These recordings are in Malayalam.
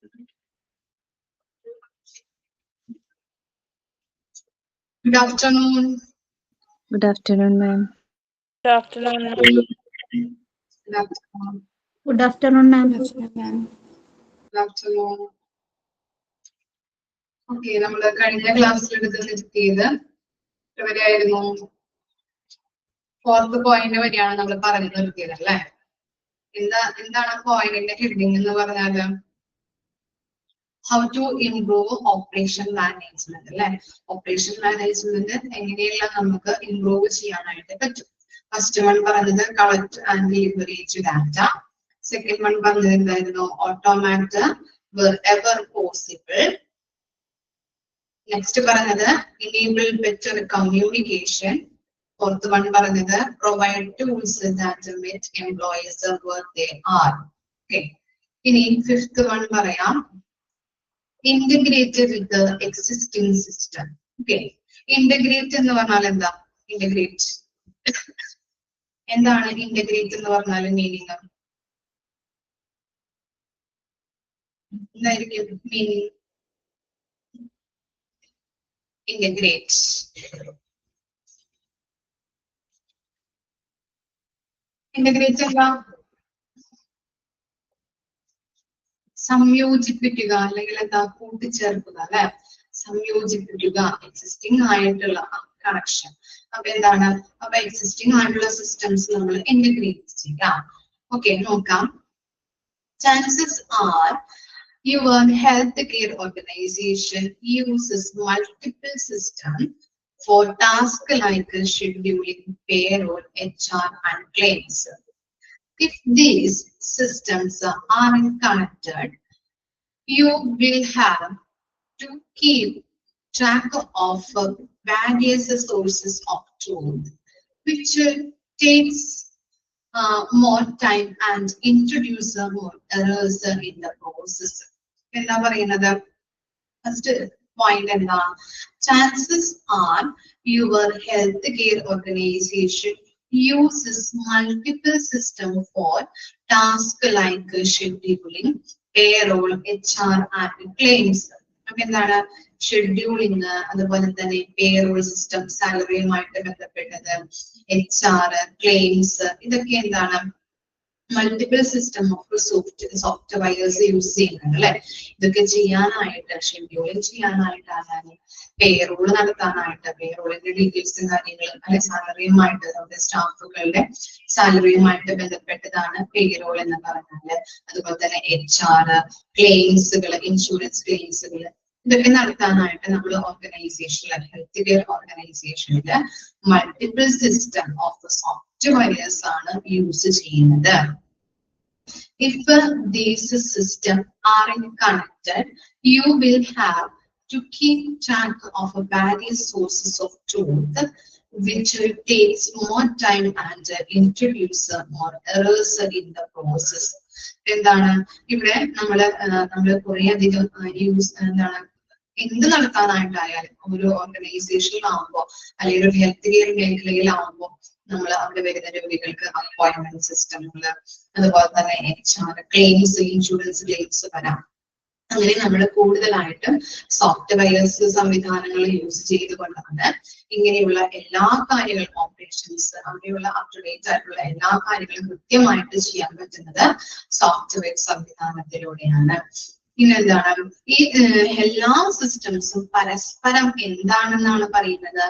Good afternoon. Good afternoon, ma'am. Good afternoon. Good afternoon. Good afternoon, ma'am. Good afternoon. Okay, നമ്മൾ കഴിഞ്ഞ ക്ലാസ്സിൽ നിർത്തിയത് എവിടെയായിരുന്നു? ഫോർത്ത് പോയിന്റ് വരെയാണ് നമ്മൾ പറഞ്ഞു നിർത്തിയത് അല്ലെ? എന്താണ് പോയിന്റിന്റെ ഹെഡിങ് എന്ന് പറഞ്ഞാല് how to improve operation management അല്ലെ? ഓപ്പറേഷൻ മാനേജ്മെന്റ് എങ്ങനെയെല്ലാം നമുക്ക് ഇംപ്രൂവ് ചെയ്യാനായിട്ട് പറ്റും. ഫസ്റ്റ് വൺ പറഞ്ഞത് collect and leverage data. Second one പറഞ്ഞത് എന്തായിരുന്നു? Automate wherever possible. നെക്സ്റ്റ് പറഞ്ഞത് enable better communication. Fourth one പറഞ്ഞത് provide tools that meet employees where they are. Okay. ഇനി ഫിഫ്ത് വൺ പറയാം integrated with the existing system. Okay. Integrate എന്ന് പറഞ്ഞാൽ എന്താ? Integrate എന്താണ് integrate എന്ന് പറഞ്ഞാൽ മീനിങ് എന്തായിരിക്കും? Meaning integrate. Integrate എന്താ? സംയോജിപ്പിക്കുക അല്ലെങ്കിൽ എന്താ? കൂട്ടിച്ചേർക്കുക അല്ലെ? സംയോജിപ്പിക്കുക എക്സിസ്റ്റിംഗ് ആയിട്ടുള്ള കണക്ഷൻ. അപ്പൊ എന്താണ്? അപ്പൊ എക്സിസ്റ്റിംഗ് ആയിട്ടുള്ള സിസ്റ്റംസ് നമ്മൾ ഇന്റഗ്രേറ്റ് ചെയ്യാം. ഓക്കെ, നോക്കാം. Chances are your healthcare organization uses multiple systems for tasks like scheduling, payroll, HR, and claims. If these systems aren't connected, you will have to keep track of various sources of truth, which takes more time and introduce more errors in the process. എന്താ പറയുന്നത്? ഫസ്റ്റ് പോയിന്റ് എന്താ? Chances are your healthcare organization uses multiple systems for tasks like scheduling, payroll, HR, and claims. അപ്പൊ എന്താണ്? ഷെഡ്യൂളിങ്, അതുപോലെ തന്നെ പേറോൾ സിസ്റ്റം, സാലറിയുമായിട്ട് ബന്ധപ്പെട്ടത്, HR, ക്ലെയിംസ്, ഇതൊക്കെ എന്താണ്? Multiple system of softwares use ചെയ്യുന്നുണ്ട് അല്ലെ? ഇതൊക്കെ ചെയ്യാനായിട്ട്, ഷെഡ്യൂളിങ് ചെയ്യാനായിട്ടാണ്, പേറോൾ നടത്താനായിട്ട്, പേറോളിന്റെ ഡീറ്റെയിൽസും കാര്യങ്ങളും അല്ലെ, സാലറിയുമായിട്ട്, നമ്മുടെ സ്റ്റാഫുകളുടെ സാലറിയുമായിട്ട് ബന്ധപ്പെട്ടതാണ് പേറോൾ എന്ന് പറഞ്ഞാല്. അതുപോലെ തന്നെ HR, ക്ലെയിംസുകൾ, ഇൻഷുറൻസ് ക്ലെയിംസുകൾ, ഇതൊക്കെ നടത്താനായിട്ട് നമ്മൾ ഓർഗനൈസേഷനിൽ, ഹെൽത്ത് കെയർ ഓർഗനൈസേഷനില് മൾട്ടിപ്പിൾ സിസ്റ്റം ഓഫ് സോഫ്റ്റ്വെയർസ് ആണ് യൂസ് ചെയ്യുന്നത്. If these systems aren't connected, you will have to keep track of various sources of truth, which takes more time and introduce more errors in the process. എന്താണ് ഇവിടെ നമ്മള് കുറെ അധികം യൂസ് എന്താണ് എന്ത് നടത്താനായിട്ടായാലും ഒരു ഓർഗനൈസേഷനിലാവുമ്പോ അല്ലെങ്കിൽ ഒരു ഹെൽത്ത് കെയർ മേഖലയിലാവുമ്പോ നമ്മൾ അവിടെ വരുന്ന രോഗികൾക്ക് അപ്പോയിന്റ്മെന്റ് സിസ്റ്റങ്ങൾ, അതുപോലെ തന്നെ HR, ക്ലെയിംസ്, ഇൻഷുറൻസ് ക്ലെയിംസ് വരാം. അങ്ങനെ നമ്മൾ കൂടുതലായിട്ടും സോഫ്റ്റ്വെയർസ് സംവിധാനങ്ങൾ യൂസ് ചെയ്തുകൊണ്ടാണ് ഇങ്ങനെയുള്ള എല്ലാ കാര്യങ്ങളും, ഓപ്പറേഷൻസ്, അങ്ങനെയുള്ള അപ് ടു ഡേറ്റ് ആയിട്ടുള്ള എല്ലാ കാര്യങ്ങളും കൃത്യമായിട്ട് ചെയ്യാൻ പറ്റുന്നത് സോഫ്റ്റ്വെയർ സംവിധാനത്തിലൂടെയാണ്. പിന്നെന്താണ്? ഈ എല്ലാ സിസ്റ്റംസും പരസ്പരം എന്താണെന്നാണ് പറയുന്നത്?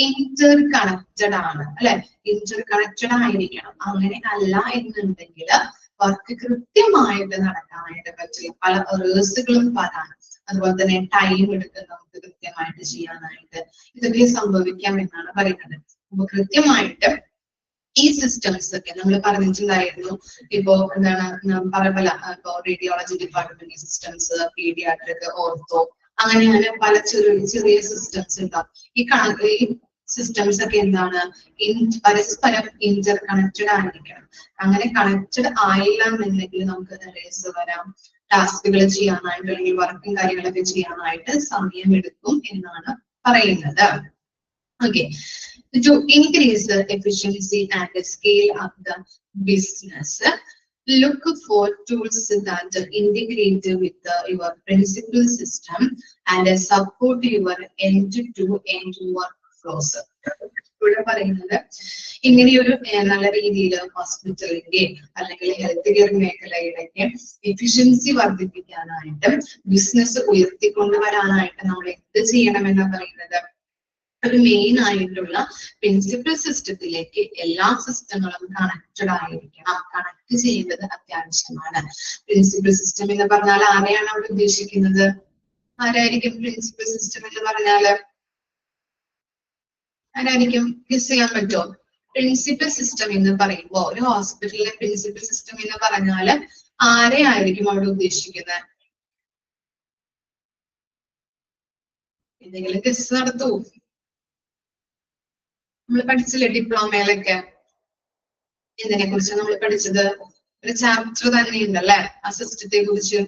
ഇന്റർ കണക്റ്റഡ് ആണ് അല്ലെ? ഇന്റർ കണക്റ്റഡ് ആയിരിക്കണം. അങ്ങനെ അല്ല എന്നുണ്ടെങ്കിൽ വർക്ക് കൃത്യമായിട്ട് നടക്കാനായിട്ട് പറ്റില്ല. പല എറേഴ്സുകളും വരാൻ, അതുപോലെ തന്നെ ടൈം എടുക്കും നമുക്ക് കൃത്യമായിട്ട് ചെയ്യാനായിട്ട്. ഇതൊക്കെ സംഭവിക്കാം എന്നാണ് പറയുന്നത്. അപ്പൊ കൃത്യമായിട്ട് ഈ സിസ്റ്റംസ് ഒക്കെ നമ്മൾ പറഞ്ഞിട്ടുണ്ടായിരുന്നു. ഇപ്പോ എന്താണ് പല ഇപ്പോ radiology department systems, paediatric, ortho, അങ്ങനെ പല ചെറിയ സിസ്റ്റംസ് ഉണ്ടാവും. ഈ സിസ്റ്റംസ് ഒക്കെ എന്താണ്? പരസ്പരം ഇന്റർ കണക്റ്റഡ് ആയിരിക്കണം. അങ്ങനെ കണക്റ്റഡ് ആയില്ല എന്നുണ്ടെങ്കിൽ നമുക്ക് എറേഴ്സ് വരാം, ടാസ്കുകൾ ചെയ്യാനായിട്ട് അല്ലെങ്കിൽ വർക്കും കാര്യങ്ങളൊക്കെ ചെയ്യാനായിട്ട് സമയമെടുക്കും എന്നാണ് പറയുന്നത്. Okay, to increase the efficiency and scale up the business, look for tools that integrate with your principal system and support your end-to-end workflows. ഇവിടെ പറയുന്നത് ഇങ്ങനെയൊരു നല്ല രീതിയിൽ ഹോസ്പിറ്റലിന്റെ അല്ലെങ്കിൽ ഹെൽത്ത് കെയർ മേഖലയുടെ എഫിഷ്യൻസി വർദ്ധിപ്പിക്കാനായിട്ട് ബിസിനസ് ഉയർത്തിക്കൊണ്ടുവരാനായിട്ട് നമ്മൾ എന്ത് ചെയ്യണമെന്ന് പറയുന്നത് ഒരു മെയിൻ ആയിട്ടുള്ള പ്രിൻസിപ്പൽ സിസ്റ്റത്തിലേക്ക് എല്ലാ സിസ്റ്റങ്ങളും കണക്റ്റഡ് ആയിരിക്കണം. കണക്ട് ചെയ്യേണ്ടത് അത്യാവശ്യമാണ്. പ്രിൻസിപ്പൽ സിസ്റ്റം എന്ന് പറഞ്ഞാൽ ആരെയാണ് അവിടെ ഉദ്ദേശിക്കുന്നത്? ആരായിരിക്കും പ്രിൻസിപ്പൽ സിസ്റ്റം എന്ന് പറഞ്ഞാല്? ആരായിരിക്കും ഗസ് ചെയ്യാൻ പറ്റുമോ? പ്രിൻസിപ്പൽ സിസ്റ്റം എന്ന് പറയുമ്പോ ഒരു ഹോസ്പിറ്റലിലെ പ്രിൻസിപ്പൽ സിസ്റ്റം എന്ന് പറഞ്ഞാല് ആരെ ആയിരിക്കും അവിടെ ഉദ്ദേശിക്കുന്നത്? എന്തെങ്കിലും ഗസ് നടത്തൂ. നമ്മൾ പഠിച്ചില്ലേ ഡിപ്ലോമയിലൊക്കെ ഇതിനെ കുറിച്ച് നമ്മൾ പഠിച്ചത്? ഒരു ചാപ്റ്റർ തന്നെയുണ്ടല്ലേ ആ സിസ്റ്റത്തെ കുറിച്ച്.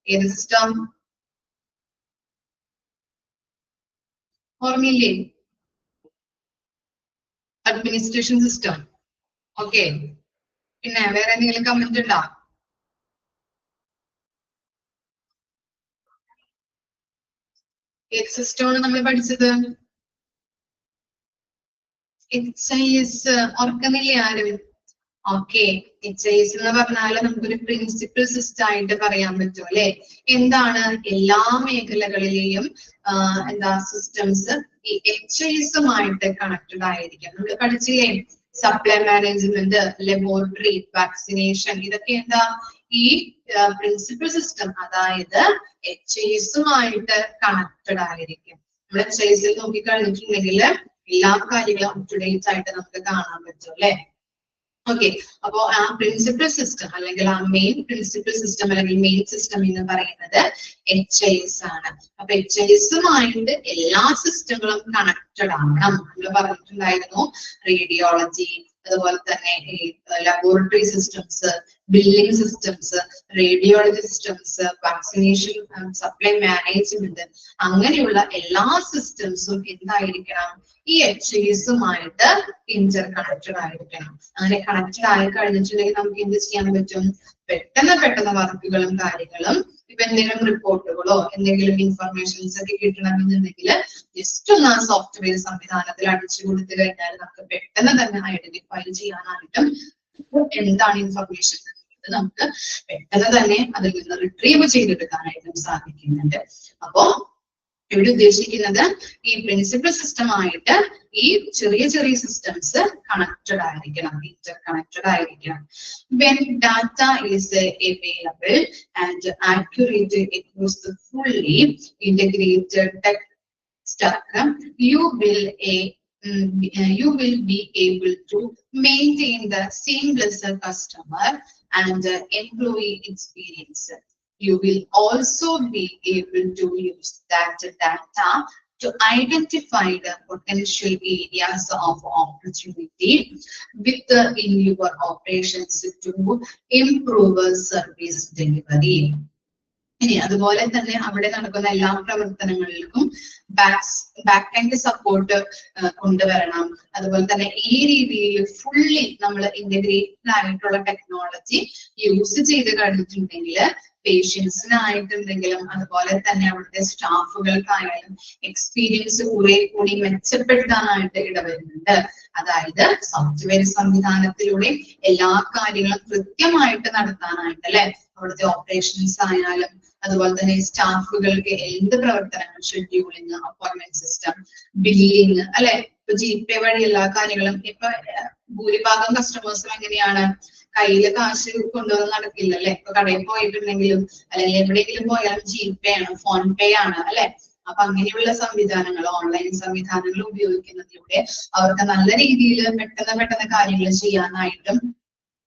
ഏത് സിസ്റ്റം ഓർമ്മയില്ലേ? Administration system. ഓക്കെ, പിന്നെ വേറെ എന്തെങ്കിലും കമന്റ് ഉണ്ടോ? ഏത് സിസ്റ്റമാണ് നമ്മൾ പഠിച്ചത്? HIS ഓർക്കുന്നില്ലേ ആരും? ഓക്കെ, HIS എന്ന് പറഞ്ഞാല് നമുക്കൊരു പ്രിൻസിപ്പൽ സിസ്റ്റം ആയിട്ട് പറയാൻ പറ്റും അല്ലെ? എന്താണ്? എല്ലാ മേഖലകളിലെയും എന്താ സിസ്റ്റംസ് ഈ HIS-ഉമായിട്ട് കണക്റ്റഡ് ആയിരിക്കും. നമ്മൾ പഠിച്ചില്ലേ സപ്ലൈ മാനേജ്മെന്റ്, ലബോറട്ടറി, വാക്സിനേഷൻ, ഇതൊക്കെ എന്താ ഈ പ്രിൻസിപ്പൽ സിസ്റ്റം അതായത് HIS-ഉമായിട്ട് കണക്റ്റഡ് ആയിരിക്കും. നമ്മൾ HIS-ൽ നോക്കിക്കഴിഞ്ഞിട്ടുണ്ടെങ്കിൽ എല്ലാ കാര്യങ്ങളും അപ് ടു ഡേറ്റ് ആയിട്ട് നമുക്ക് കാണാൻ പറ്റും അല്ലെ? ഓക്കെ, അപ്പോ ആ പ്രിൻസിപ്പൽ സിസ്റ്റം അല്ലെങ്കിൽ ആ മെയിൻ പ്രിൻസിപ്പൽ സിസ്റ്റം അല്ലെങ്കിൽ മെയിൻ സിസ്റ്റം എന്ന് പറയുന്നത് HIS ആണ്. അപ്പൊ HIS-ഉമായിട്ട് എല്ലാ സിസ്റ്റങ്ങളും കണക്റ്റഡ് ആവണം. നമ്മൾ പറഞ്ഞിട്ടുണ്ടായിരുന്നു റേഡിയോളജി, അതുപോലെ തന്നെ laboratory systems, billing systems, radiology systems, vaccination, supply management, അങ്ങനെയുള്ള എല്ലാ സിസ്റ്റംസും എന്തായിരിക്കണം? ഈ HIS-ഉമായിട്ട് ഇന്റർ കണക്റ്റഡ് ആയിരിക്കണം. അങ്ങനെ കണക്റ്റഡ് ആയി കഴിഞ്ഞിട്ടുണ്ടെങ്കിൽ നമുക്ക് എന്ത് ചെയ്യാൻ പറ്റും? പെട്ടെന്ന് വർക്കുകളും കാര്യങ്ങളും ഇപ്പൊ എന്തെങ്കിലും റിപ്പോർട്ടുകളോ എന്തെങ്കിലും ഇൻഫർമേഷൻസ് ഒക്കെ കിട്ടണമെന്നുണ്ടെങ്കിൽ ജസ്റ്റ് ഒന്ന് ആ സോഫ്റ്റ്വെയർ സംവിധാനത്തിൽ അടിച്ചു കൊടുത്തു കഴിഞ്ഞാൽ നമുക്ക് പെട്ടെന്ന് തന്നെ ഐഡന്റിഫൈ ചെയ്യാനായിട്ടും എന്താണ് ഇൻഫർമേഷൻ നമുക്ക് പെട്ടെന്ന് തന്നെ അതിൽ നിന്ന് റിട്രീവ് ചെയ്തെടുക്കാനായിട്ടും സാധിക്കുന്നുണ്ട്. അപ്പോ ഇവിടെ ഉദ്ദേശിക്കുന്നത് ഈ പ്രിൻസിപ്പൽ സിസ്റ്റമായിട്ട് ഈ ചെറിയ സിസ്റ്റംസ് കണക്റ്റഡ് ആയിരിക്കണം, ഇന്റർ കണക്റ്റഡ് ആയിരിക്കണം. When data is available and accurate across the fully integrated tech stack, you will be able to maintain the seamless customer and employee experience. You will also be able to use that data to identify the potential areas of opportunity within your operations to improve service delivery. ഇനി അതുപോലെ തന്നെ അവിടെ നടക്കുന്ന എല്ലാ പ്രവർത്തനങ്ങളിലും ബാക്ക് എൻഡ് സപ്പോർട്ട് കൊണ്ടുവരണം. അതുപോലെ തന്നെ ഈ രീതിയിൽ ഫുള്ളി നമ്മൾ ഇന്റഗ്രേറ്റഡ് ആയിട്ടുള്ള ടെക്നോളജി യൂസ് ചെയ്ത് കഴിഞ്ഞിട്ടുണ്ടെങ്കിൽ പേഷ്യൻസിനായിട്ടുണ്ടെങ്കിലും അതുപോലെ തന്നെ അവിടുത്തെ സ്റ്റാഫുകൾക്കായാലും എക്സ്പീരിയൻസ് കുറെ കൂടി മെച്ചപ്പെടുത്താനായിട്ട് ഇടവരുന്നുണ്ട്. അതായത് സോഫ്റ്റ്വെയർ സംവിധാനത്തിലൂടെ എല്ലാ കാര്യങ്ങളും കൃത്യമായിട്ട് നടത്താനായിട്ട് അല്ലെ, അവിടുത്തെ ഓപ്പറേഷൻസ് ആയാലും അതുപോലെ തന്നെ സ്റ്റാഫുകൾക്ക് എന്ത് പ്രവർത്തനങ്ങൾ, ഷെഡ്യൂളിങ്, അപ്പോയിന്റ്മെന്റ് സിസ്റ്റം, ബില്ലിങ് അല്ലെ, ഇപ്പൊ GPay വഴി എല്ലാ കാര്യങ്ങളും. ഇപ്പൊ ഭൂരിഭാഗം കസ്റ്റമേഴ്സും എങ്ങനെയാണ്, കയ്യില് കാശ് കൊണ്ടുവന്ന് നടക്കില്ല അല്ലെ. ഇപ്പൊ കടയിൽ പോയിട്ടുണ്ടെങ്കിലും അല്ലെങ്കിൽ എവിടെയെങ്കിലും പോയാലും GPay ആണ്, ഫോൺ പേ ആണ് അല്ലെ. അപ്പൊ അങ്ങനെയുള്ള സംവിധാനങ്ങൾ, ഓൺലൈൻ സംവിധാനങ്ങൾ ഉപയോഗിക്കുന്നതിലൂടെ അവർക്ക് നല്ല രീതിയിൽ പെട്ടെന്ന് കാര്യങ്ങൾ ചെയ്യാനായിട്ടും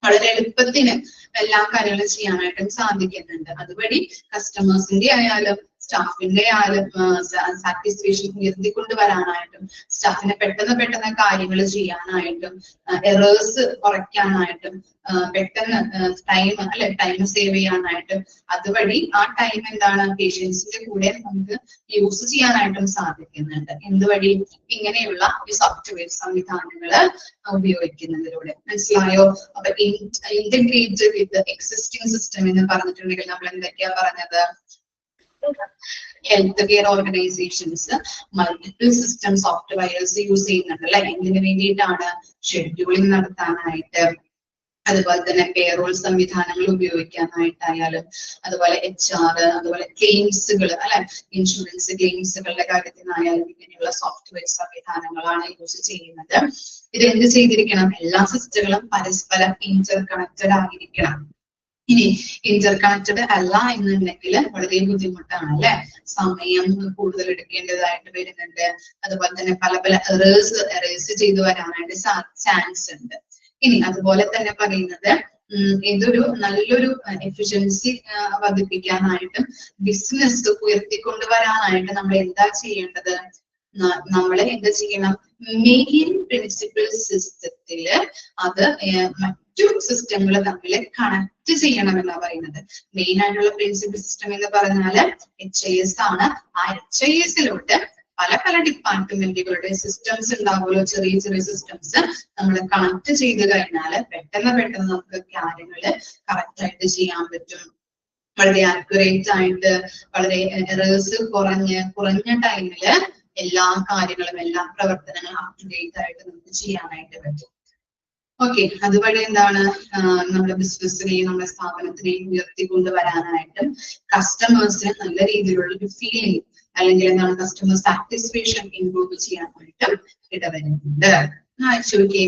വളരെ എളുപ്പത്തിന് എല്ലാ കാര്യങ്ങളും ചെയ്യാനായിട്ടും സാധിക്കുന്നുണ്ട്. അതുവഴി കസ്റ്റമേഴ്സിന്റെ ആയാലും സ്റ്റാഫിന്റെ സാറ്റിസ്ഫാക്ഷൻ ഉയർത്തിക്കൊണ്ടുവരാനായിട്ടും സ്റ്റാഫിനെ പെട്ടെന്ന് കാര്യങ്ങൾ ചെയ്യാനായിട്ടും എറേഴ്സ് കുറയ്ക്കാനായിട്ടും പെട്ടെന്ന് ടൈം സേവ് ചെയ്യാനായിട്ടും അതുവഴി ആ ടൈം എന്താണ് പേഷ്യൻസിന്റെ കൂടെ നമുക്ക് യൂസ് ചെയ്യാനായിട്ടും സാധിക്കുന്നുണ്ട്. എന്തുവഴി ഇങ്ങനെയുള്ള ഈ സോഫ്റ്റ്വെയർ സംവിധാനങ്ങള് ഉപയോഗിക്കുന്നതിലൂടെ. മനസ്സിലായോ? അപ്പൊ ഇന്റഗ്രേറ്റ് വിത്ത് എക്സിസ്റ്റിംഗ് സിസ്റ്റം എന്ന് പറഞ്ഞിട്ടുണ്ടെങ്കിൽ നമ്മൾ എന്തൊക്കെയാ പറഞ്ഞത്? Health care organisations multiple system softwares use ചെയ്യുന്നുണ്ട് അല്ലെ. ഇതിന് വേണ്ടിയിട്ടാണ് ഷെഡ്യൂളിംഗ് നടത്താനായിട്ട്, അതുപോലെ തന്നെ പേറോൾ സംവിധാനങ്ങൾ ഉപയോഗിക്കാനായിട്ടായാലും, അതുപോലെ HR, അതുപോലെ ക്ലെയിംസുകൾ അല്ലെ, ഇൻഷുറൻസ് ക്ലെയിംസുകളുടെ കാര്യത്തിനായാലും ഇങ്ങനെയുള്ള സോഫ്റ്റ്വെയർ സംവിധാനങ്ങളാണ് യൂസ് ചെയ്യുന്നത്. ഇത് എന്ത് ചെയ്തിരിക്കണം? എല്ലാ സിസ്റ്റങ്ങളും പരസ്പരം ഇന്റർ കണക്റ്റഡ് ആയിരിക്കണം. ഇനി ഇന്റർ കണക്റ്റഡ് അല്ല എന്നുണ്ടെങ്കിൽ വളരെ ബുദ്ധിമുട്ടാണ് അല്ലെ. സമയം കൂടുതൽ എടുക്കേണ്ടതായിട്ട് വരുന്നുണ്ട്. അതുപോലെ തന്നെ പല എറേഴ്സ് ചെയ്തു വരാനായിട്ട് ചാൻസ് ഉണ്ട്. ഇനി അതുപോലെ തന്നെ പറയുന്നത് ഇതൊരു നല്ലൊരു എഫിഷ്യൻസി വർദ്ധിപ്പിക്കാനായിട്ട്, ബിസിനസ് ഉയർത്തിക്കൊണ്ടുവരാനായിട്ട് നമ്മൾ എന്താ ചെയ്യേണ്ടത്? നമ്മളെ എന്ത് ചെയ്യണം? മെയിൻ പ്രിൻസിപ്പൽ സിസ്റ്റത്തില് അത് മറ്റു സിസ്റ്റങ്ങൾ തമ്മിൽ കണക്ട് ചെയ്യണം എന്നാ പറയുന്നത്. മെയിൻ ആയിട്ടുള്ള പ്രിൻസിപ്പൽ സിസ്റ്റം എന്ന് പറഞ്ഞാല് HIS ആണ്. ആ HIS-ലോട്ട് പല ഡിപ്പാർട്ട്മെന്റുകളുടെ സിസ്റ്റംസ് ഉണ്ടാവുമല്ലോ, ചെറിയ സിസ്റ്റംസ് നമ്മൾ കണക്ട് ചെയ്ത് കഴിഞ്ഞാല് പെട്ടെന്ന് നമുക്ക് കാര്യങ്ങള് കറക്റ്റ് ആയിട്ട് ചെയ്യാൻ പറ്റും. വളരെ ആക്യുറേറ്റ് ആയിട്ട്, വളരെ എറേഴ്സ് കുറഞ്ഞ ടൈമില് എല്ലാ കാര്യങ്ങളും, എല്ലാ പ്രവർത്തനങ്ങളും അപ് ടു ഡേറ്റ് ആയിട്ട് നമുക്ക് ചെയ്യാനായിട്ട് പറ്റും. ഓക്കെ, അതുവഴി എന്താണ് നമ്മുടെ ബിസിനസ്സിനെയും നമ്മുടെ സ്ഥാപനത്തിനെയും ഉയർത്തിക്കൊണ്ടുവരാനായിട്ടും കസ്റ്റമേഴ്സിന് നല്ല രീതിയിലുള്ള ഒരു ഫീലിംഗ് അല്ലെങ്കിൽ എന്താണ് കസ്റ്റമർ സാറ്റിസ്ഫാക്ഷൻ ഇംപ്രൂവ് ചെയ്യാനായിട്ടും ഇടവരുന്നുണ്ട്. ചോദിക്കേ.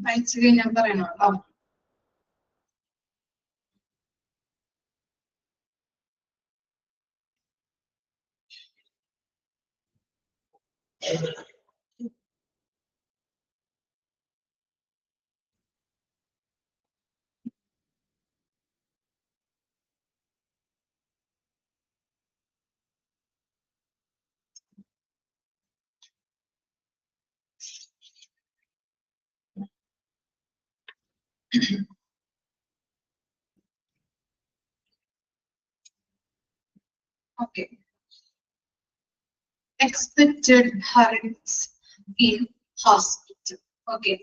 വായിച്ചു കഴിഞ്ഞാൽ പറയണം കേട്ടോ. Okay. Expected hurries in hospital. Okay.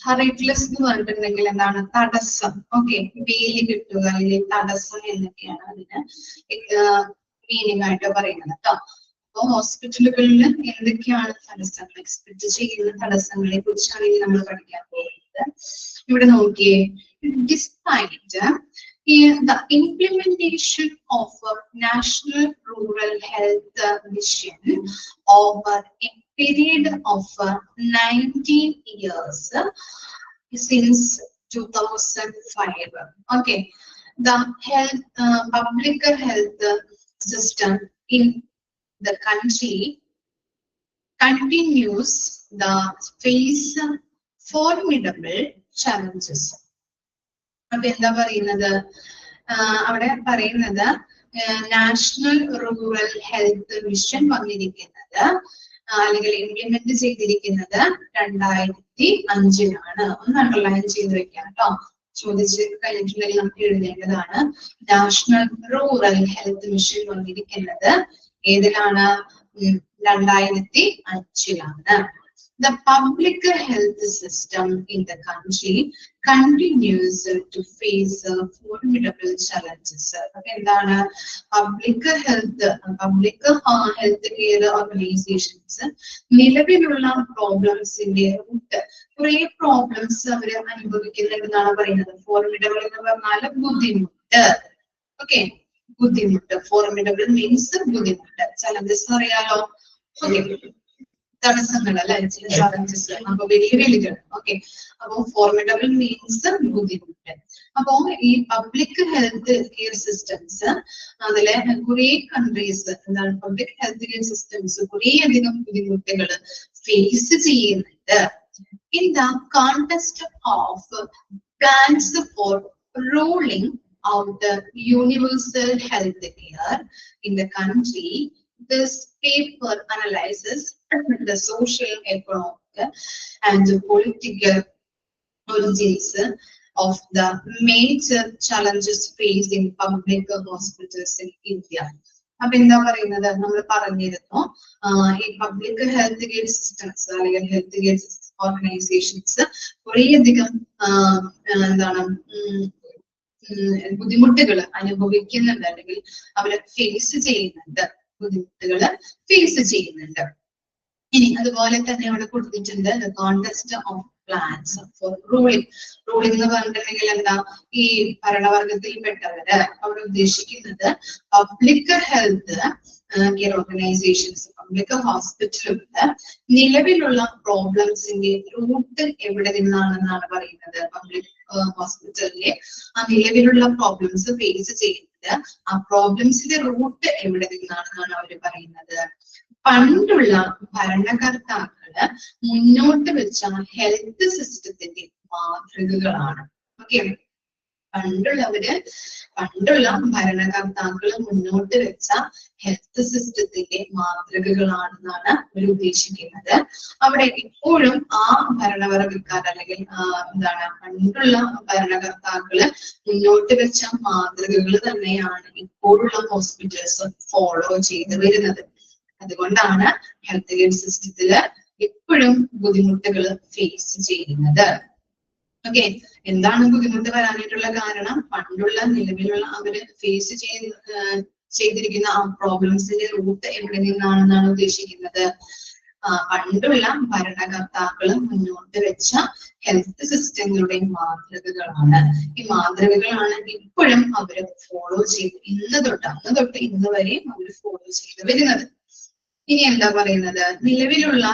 ഹറിറ്റ്ലെസ് എന്ന് പറഞ്ഞിട്ടുണ്ടെങ്കിൽ എന്താണ്? തടസ്സം. ഓക്കെ, വേലി കിട്ടുക അല്ലെങ്കിൽ തടസ്സം എന്നൊക്കെയാണ് അതിന് മീനിങ് ആയിട്ട് പറയുന്നത് കേട്ടോ. അപ്പൊ ഹോസ്പിറ്റലുകളിൽ എന്തൊക്കെയാണ് തടസ്സങ്ങൾ, എക്സ്പെക്ട് ചെയ്യുന്ന തടസ്സങ്ങളെ കുറിച്ചാണ് ഇനി നമ്മൾ പഠിക്കാൻ പോകുന്നത്. ഇവിടെ നോക്കിയേ, despite the implementation of a national rural health mission over a period of 19 years since 2005. Okay, the public health system in the country continues the face formidable challenges. അപ്പൊ എന്താ പറയുന്നത്? അവിടെ പറയുന്നത് നാഷണൽ റൂറൽ ഹെൽത്ത് മിഷൻ വന്നിരിക്കുന്നത് അല്ലെങ്കിൽ ഇംപ്ലിമെന്റ് ചെയ്തിരിക്കുന്നത് 2005 ഒന്ന് അണ്ടർലൈൻ ചെയ്ത് വെക്കാം കേട്ടോ. ചോദിച്ച് കഴിഞ്ഞിട്ടുണ്ടെങ്കിൽ നമുക്ക് എഴുതേണ്ടതാണ്. നാഷണൽ റൂറൽ ഹെൽത്ത് മിഷൻ വന്നിരിക്കുന്നത് ഏതിലാണ്? 2005. The public health system in the country continues to face formidable challenges. എന്താണ്? പബ്ലിക് ഹെൽത്ത് കെയർ ഓർഗനൈസേഷൻസ് നിലവിലുള്ള പ്രോബ്ലംസിന്റെ കുറെ പ്രോബ്ലംസ് അവര് അനുഭവിക്കുന്നുണ്ടെന്നാണ് പറയുന്നത്. ഫോർമിഡബിൾ എന്ന് പറഞ്ഞാൽ ബുദ്ധിമുട്ട്. ഓക്കെ, ബുദ്ധിമുട്ട്. ഫോർമിഡബിൾ മീൻസ് ബുദ്ധിമുട്ട്. ചലഞ്ചസ് അറിയാലോ. ഓക്കെ, തടസ്സങ്ങൾ അല്ലെ, ചില ചലഞ്ചസ്. അപ്പൊ വെല്ലുവിളികൾ. ഓക്കെ, അപ്പൊ ഫോർമിഡബിൾ മീൻസ് ബുദ്ധിമുട്ട്. അപ്പൊ ഈ പബ്ലിക് ഹെൽത്ത് കെയർ സിസ്റ്റംസ് അതിലെ കുറെ കൺട്രീസ് എന്താണ് പബ്ലിക് ഹെൽത്ത് കെയർ സിസ്റ്റംസ് കുറെ അധികം ബുദ്ധിമുട്ടുകൾ ഫേസ് ചെയ്യുന്നുണ്ട്. In the context of plans for rolling out universal health care in the country, this paper analyzes the social, economic, and the political origins of the major challenges faced in public hospitals in India. അപ്പൊ എന്താ പറയുന്നത്? നമ്മൾ പറഞ്ഞിരുന്നു ഈ പബ്ലിക് ഹെൽത്ത് കെയർ സിസ്റ്റംസ് അല്ലെങ്കിൽ ഹെൽത്ത് കെയർ ഓർഗനൈസേഷൻസ് കുറേയധികം എന്താണ് ബുദ്ധിമുട്ടുകൾ അനുഭവിക്കുന്നുണ്ട് അല്ലെങ്കിൽ അവര് ഫേസ് ചെയ്യുന്നുണ്ട്. ബുദ്ധിമുട്ടുകള് ഫേസ് ചെയ്യുന്നുണ്ട്. ഇനി അതുപോലെ തന്നെ അവിടെ കൊടുത്തിട്ടുണ്ട് context of plans for ruling. Ruling എന്ന് പറഞ്ഞിട്ടുണ്ടെങ്കിൽ എന്താ? ഈ ഭരണവർഗത്തിൽപ്പെട്ടവര് അവിടെ ഉദ്ദേശിക്കുന്നത് public health care organisations, public ഹോസ്പിറ്റലുകള് നിലവിലുള്ള പ്രോബ്ലംസിന്റെ റൂട്ട് എവിടെ നിന്നാണെന്നാണ് പറയുന്നത്. പബ്ലിക് ഹോസ്പിറ്റലിലെ ആ നിലവിലുള്ള പ്രോബ്ലംസ് ഫേസ് ചെയ്യുന്നത് ആ പ്രോബ്ലംസിന്റെ റൂട്ട് എവിടെ നിന്നാണെന്നാണ് അവര് പറയുന്നത്. പണ്ടുള്ള ഭരണകർത്താക്കള് മുന്നോട്ട് വെച്ച ഹെൽത്ത് സിസ്റ്റത്തിന്റെ മാതൃകകളാണ്. ഓക്കെ, പണ്ടുള്ള ഭരണകർത്താക്കള് മുന്നോട്ട് വെച്ച ഹെൽത്ത് സിസ്റ്റത്തിന്റെ മാതൃകകളാണെന്നാണ് അവർ ഉദ്ദേശിക്കുന്നത്. അവിടെ ഇപ്പോഴും ആ ഭരണവർഗക്കാർ അല്ലെങ്കിൽ എന്താണ് പണ്ടുള്ള ഭരണകർത്താക്കള് മുന്നോട്ട് വെച്ച മാതൃകകൾ തന്നെയാണ് ഇപ്പോഴുള്ള ഹോസ്പിറ്റൽസ് ഫോളോ ചെയ്ത് വരുന്നത്. അതുകൊണ്ടാണ് ഹെൽത്ത് കെയർ സിസ്റ്റത്തില് ഇപ്പോഴും ബുദ്ധിമുട്ടുകൾ ഫേസ് ചെയ്യുന്നത്. ഓക്കെ, എന്താണ് ബുദ്ധിമുട്ട് വരാനായിട്ടുള്ള കാരണം? പണ്ടുള്ള നിലവിലുള്ള അവര് ഫേസ് ചെയ്തിരിക്കുന്ന ആ പ്രോബ്ലംസിന്റെ റൂട്ട് എവിടെ നിന്നാണെന്നാണ് ഉദ്ദേശിക്കുന്നത്. പണ്ടുള്ള ഭരണകർത്താക്കള് മുന്നോട്ട് വെച്ച ഹെൽത്ത് സിസ്റ്റങ്ങളുടെ മാതൃകകളാണ്. ഈ മാതൃകകളാണ് ഇപ്പോഴും അവര് ഫോളോ ചെയ്ത് അന്ന് തൊട്ട് ഇന്ന് വരെയും അവര് ഫോളോ ചെയ്ത് വരുന്നത്. ഇനി എന്താ പറയുന്നത്, നിലവിലുള്ള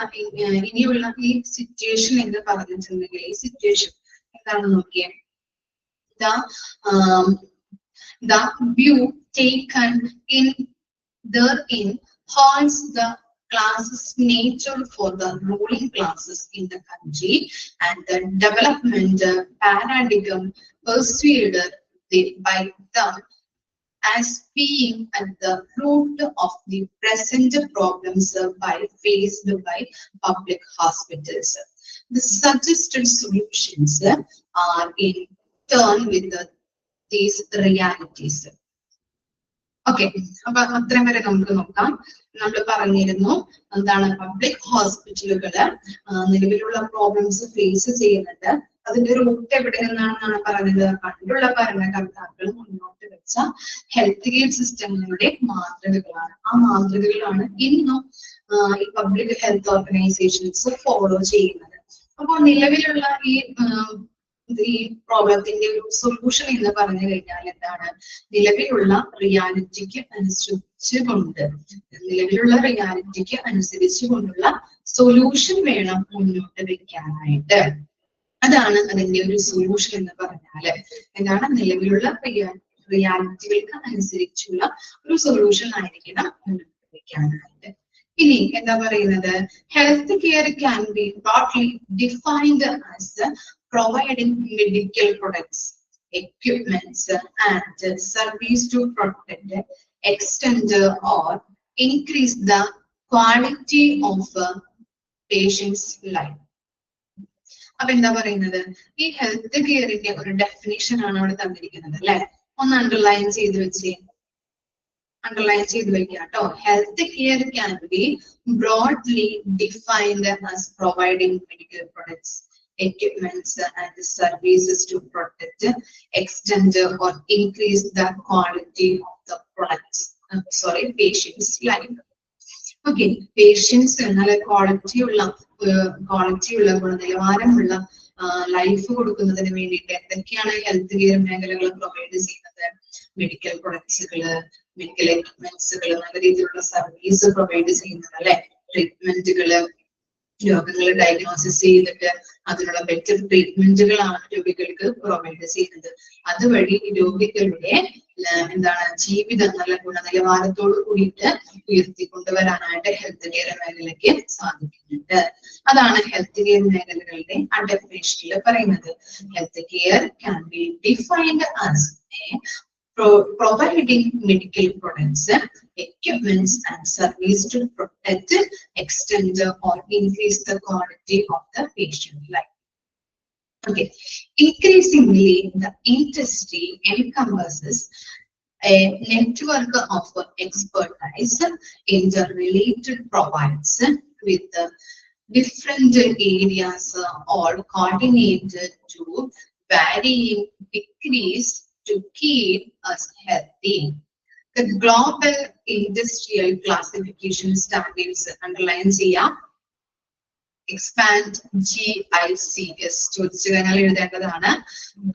ഇനിയുള്ള ഈ സിറ്റുവേഷൻ എന്ന് പറഞ്ഞിട്ടുണ്ടെങ്കിൽ ഈ സിറ്റുവേഷൻ എന്താണെന്ന് നോക്കിയേ. The view taken in therein holds the classes nature for the ruling classes in the country and the development paradigm pursued by them as being at the root of the present problems faced by public hospitals. The suggested solutions are in turn with these realities. Okay, അപ്പൊ അത്രയും വരെ നമുക്ക് നോക്കാം. നമ്മൾ പറഞ്ഞിരുന്നു എന്താണ് പബ്ലിക് ഹോസ്പിറ്റലുകള് നിലവിലുള്ള പ്രോബ്ലംസ് ഫേസ് ചെയ്യുന്നുണ്ട്. അതിന്റെ റൂട്ട് എവിടെ നിന്നാണെന്നാണ് പറഞ്ഞത്. പണ്ടുള്ള ഭരണകർത്താക്കൾ മുന്നോട്ട് വെച്ച ഹെൽത്ത് കെയർ സിസ്റ്റങ്ങളുടെ മാതൃകകളാണ്. ആ മാതൃകകളാണ് ഇന്നും ഈ പബ്ലിക് ഹെൽത്ത് ഓർഗനൈസേഷൻസ് ഫോളോ ചെയ്യുന്നത്. അപ്പോൾ നിലവിലുള്ള ഈ പ്രോബ്ലത്തിന്റെ ഒരു സൊല്യൂഷൻ എന്ന് പറഞ്ഞു കഴിഞ്ഞാൽ എന്താണ്, നിലവിലുള്ള റിയാലിറ്റിക്ക് അനുസരിച്ചുകൊണ്ടുള്ള സൊല്യൂഷൻ വേണം മുന്നോട്ട് വെക്കാനായിട്ട്. അതാണ് അതിന്റെ ഒരു സൊല്യൂഷൻ എന്ന് പറഞ്ഞാല്. എന്താണ്, നിലവിലുള്ള റിയാലിറ്റികൾക്ക് അനുസരിച്ചുള്ള ഒരു സൊല്യൂഷൻ ആയിരിക്കണം മുന്നോട്ട് വെക്കാനായിട്ട്. ഇനി എന്താ പറയുന്നത്, health care can be broadly defined as providing medical products, equipments, and service to protect, extend, or increase the quality of patient's life. അപ്പൊ എന്താ പറയുന്നത്, ഈ ഹെൽത്ത് കെയറിന്റെ ഒരു ഡെഫിനിഷൻ ആണ് അവിടെ തന്നിരിക്കുന്നത് അല്ലെ. ഒന്ന് അണ്ടർലൈൻ ചെയ്ത് വെക്കാട്ടോ. Health care can be broadly defined as providing medical products, equipments, and services to protect, extend, or increase the quality of the patient's life. Okay, patients നല്ല ക്വാളിറ്റിയുള്ള ഗുണനിലവാരമുള്ള ലൈഫ് കൊടുക്കുന്നതിന് വേണ്ടിയിട്ട് എന്തൊക്കെയാണ് ഹെൽത്ത് കെയർ മേഖലകൾ പ്രൊവൈഡ് ചെയ്യുന്നത്? മെഡിക്കൽ പ്രൊഡക്ട്സുകള്, മെഡിക്കൽ എക്യുപ്മെന്റ്സുകള്, നല്ല രീതിയിലുള്ള സർവീസ് പ്രൊവൈഡ് ചെയ്യുന്നത് അല്ലെ. ട്രീറ്റ്മെന്റുകള്, രോഗങ്ങൾ ഡയഗ്നോസിസ് ചെയ്തിട്ട് അതിനുള്ള ബെറ്റർ ട്രീറ്റ്മെന്റുകളാണ് രോഗികൾക്ക് പ്രൊവൈഡ് ചെയ്യുന്നത്. അതുവഴി രോഗികളുടെ എന്താണ് ജീവിതം നല്ല ഗുണനിലവാരത്തോട് കൂടിയിട്ട് ഉയർത്തിക്കൊണ്ടുവരാനായിട്ട് ഹെൽത്ത് കെയർ മേഖലയ്ക്ക് സാധിക്കുന്നുണ്ട്. അതാണ് ഹെൽത്ത് കെയർ മേഖലകളുടെ ആ ഡെഫിനേഷനിൽ പറയുന്നത്. Health care can be defined as providing medical products, equipments, and service to protect, extend, or increase the quality of the patient life. Okay, increasingly the industry encompasses a network of expertise interrelated provides with different areas all coordinated to varying degrees to keep us healthy. The global industrial classification standards underline expand GICS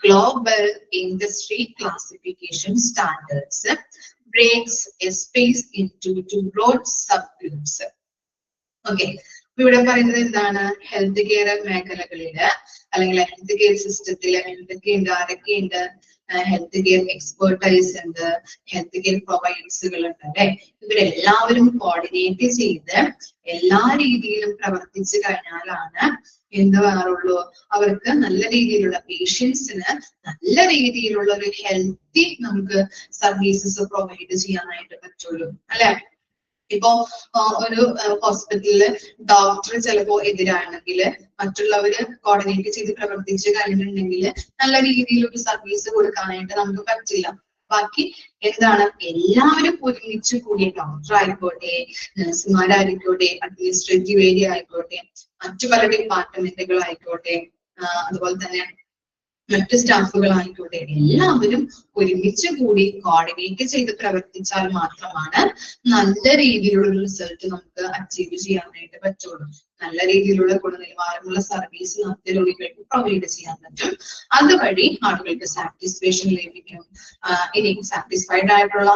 global industry classification standards breaks a space into two broad subgroups. Okay, ഇവിടെ പറയുന്നത് എന്താണ്, ഹെൽത്ത് കെയർ മേഖലകളില് അല്ലെങ്കിൽ ഹെൽത്ത് കെയർ സിസ്റ്റത്തില് എന്തൊക്കെയുണ്ട്, ആരൊക്കെയുണ്ട്? ഹെൽത്ത് കെയർ എക്സ്പെർട്ടൈസ് ഉണ്ട്, ഹെൽത്ത് കെയർ പ്രൊവൈഡേഴ്സുകൾ ഉണ്ട് അല്ലെ. ഇവരെല്ലാവരും കോർഡിനേറ്റ് ചെയ്ത് എല്ലാ രീതിയിലും പ്രവർത്തിച്ചു കഴിഞ്ഞാലാണ് എന്ത് വേറുള്ളൂ, അവർക്ക് നല്ല രീതിയിലുള്ള പേഷ്യൻസിന് നല്ല രീതിയിലുള്ള ഒരു ഹെൽത്തി നമുക്ക് സർവീസസ് പ്രൊവൈഡ് ചെയ്യാനായിട്ട് പറ്റുള്ളൂ അല്ലെ. ഇപ്പോ ഒരു ഹോസ്പിറ്റലില് ഡോക്ടർ ചിലപ്പോ എതിരാണെങ്കിൽ മറ്റുള്ളവര് കോർഡിനേറ്റ് ചെയ്ത് പ്രവർത്തിച്ചു കഴിഞ്ഞിട്ടുണ്ടെങ്കിൽ നല്ല രീതിയിൽ ഒരു സർവീസ് കൊടുക്കാനായിട്ട് നമുക്ക് പറ്റില്ല. ബാക്കി എന്താണ്, എല്ലാവരും ഒരുമിച്ച് കൂടി ഡോക്ടർ ആയിക്കോട്ടെ, നഴ്സുമാരായിക്കോട്ടെ, അഡ്മിനിസ്ട്രേറ്റീവ് ഏരിയ ആയിക്കോട്ടെ, മറ്റു പല ഡിപ്പാർട്ട്മെന്റുകൾ ആയിക്കോട്ടെ, അതുപോലെ തന്നെ മറ്റു സ്റ്റാഫുകളായിക്കോട്ടെ, എല്ലാവരും ഒരുമിച്ച് കൂടി കോർഡിനേറ്റ് ചെയ്ത് പ്രവർത്തിച്ചാൽ മാത്രമാണ് നല്ല രീതിയിലുള്ള റിസൾട്ട് നമുക്ക് അച്ചീവ് ചെയ്യാനായിട്ട് പറ്റുള്ളൂ. നല്ല രീതിയിലുള്ള ഗുണനിലവാരമുള്ള സർവീസ് നമുക്ക് രോഗികൾക്ക് പ്രൊവൈഡ് ചെയ്യാൻ പറ്റും. അതുവഴി ആളുകൾക്ക് സാറ്റിസ്ഫാക്ഷൻ ലഭിക്കും. ഇനി സാറ്റിസ്ഫൈഡ് ആയിട്ടുള്ള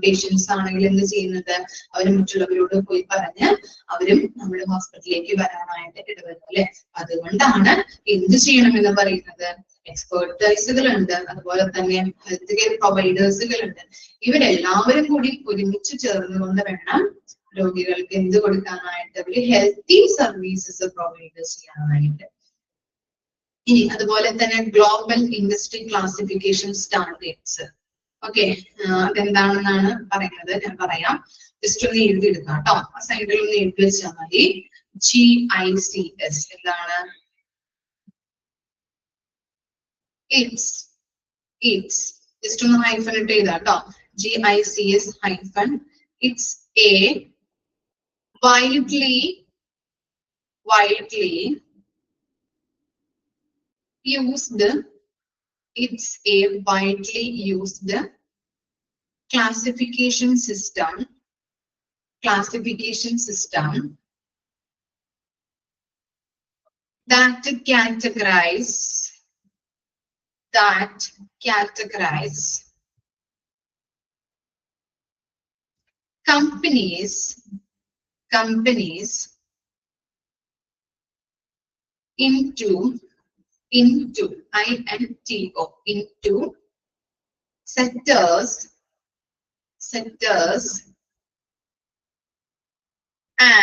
പേഷ്യൻസ് ആണെങ്കിൽ എന്ത് ചെയ്യുന്നത്, അവർ മറ്റുള്ളവരോട് പോയി പറഞ്ഞ് അവരും നമ്മുടെ ഹോസ്പിറ്റലിലേക്ക് വരാനായിട്ട് ഇടവരും അല്ലെ. അതുകൊണ്ടാണ് എന്ത് ചെയ്യണമെന്ന് പറയുന്നത്, എക്സ്പെർട്ടൈസുകളുണ്ട്, അതുപോലെ തന്നെ ഹെൽത്ത് കെയർ പ്രൊവൈഡേഴ്സുകളുണ്ട്. ഇവരെല്ലാവരും കൂടി ഒരുമിച്ച് ചേർന്നുകൊണ്ട് വേണം രോഗികൾക്ക് എന്ത് കൊടുക്കാനായിട്ട്, ഒരു ഹെൽത്തി സർവീസസ് പ്രൊവൈഡ് ചെയ്യാനായിട്ട്. ഇനി അതുപോലെ തന്നെ global industry classification standards. Okay, അതെന്താണെന്നാണ് പറയുന്നത്, ഞാൻ പറയാം. ജസ്റ്റ് ഒന്ന് എഴുതിയെടുക്കാം കേട്ടോ. ആ സൈഡിൽ ഒന്ന് എഴുതി വെച്ചാൽ മതി. GICS എന്താണ്? It's just ഒന്ന് ഹൈഫൻ ഇട്ട് എഴുതാം കേട്ടോ. GICS hyphen. It's a widely used, it's a widely used classification system that categorize companies into sectors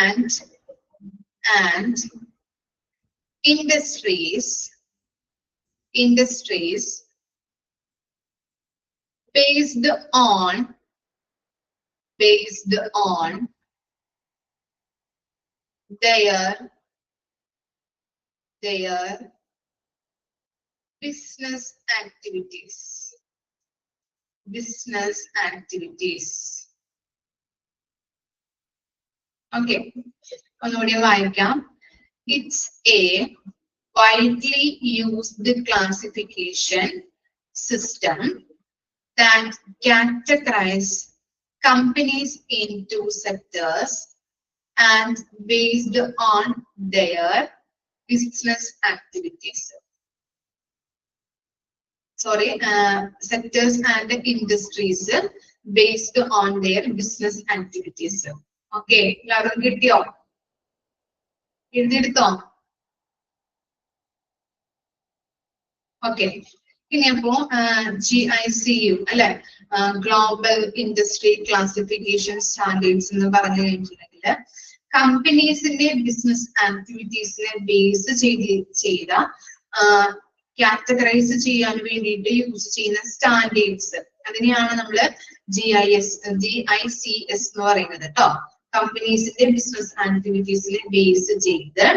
and industries based on their business activities. Okay, ഒന്നുകൂടി വായിക്കാം. It's a widely used classification system that categorize companies into sectors and based on their business activities. Sectors and industries based on their business activities. Okay, എല്ലാവരും കിട്ടിയോ? എഴുതിയെടുത്തോ? ഓക്കെ, ഇനി അപ്പോ GICU അല്ലെ, ഗ്ലോബൽ ഇൻഡസ്ട്രി ക്ലാസിഫിക്കേഷൻ സ്റ്റാൻഡേർഡ്സ് എന്ന് പറഞ്ഞു കഴിഞ്ഞിട്ടുണ്ടെങ്കിൽ കമ്പനീസിന്റെ ബിസിനസ് ആക്ടിവിറ്റീസിനെ ബേസ് ചെയ്ത കാറ്റഗറൈസ് ചെയ്യാൻ വേണ്ടിയിട്ട് യൂസ് ചെയ്യുന്ന സ്റ്റാൻഡേർഡ്സ്, അതിനെയാണ് നമ്മൾ GICS എന്ന് പറയുന്നത് കേട്ടോ. കമ്പനീസിന്റെ ബിസിനസ് ആക്ടിവിറ്റീസിനെ ബേസ് ചെയ്ത്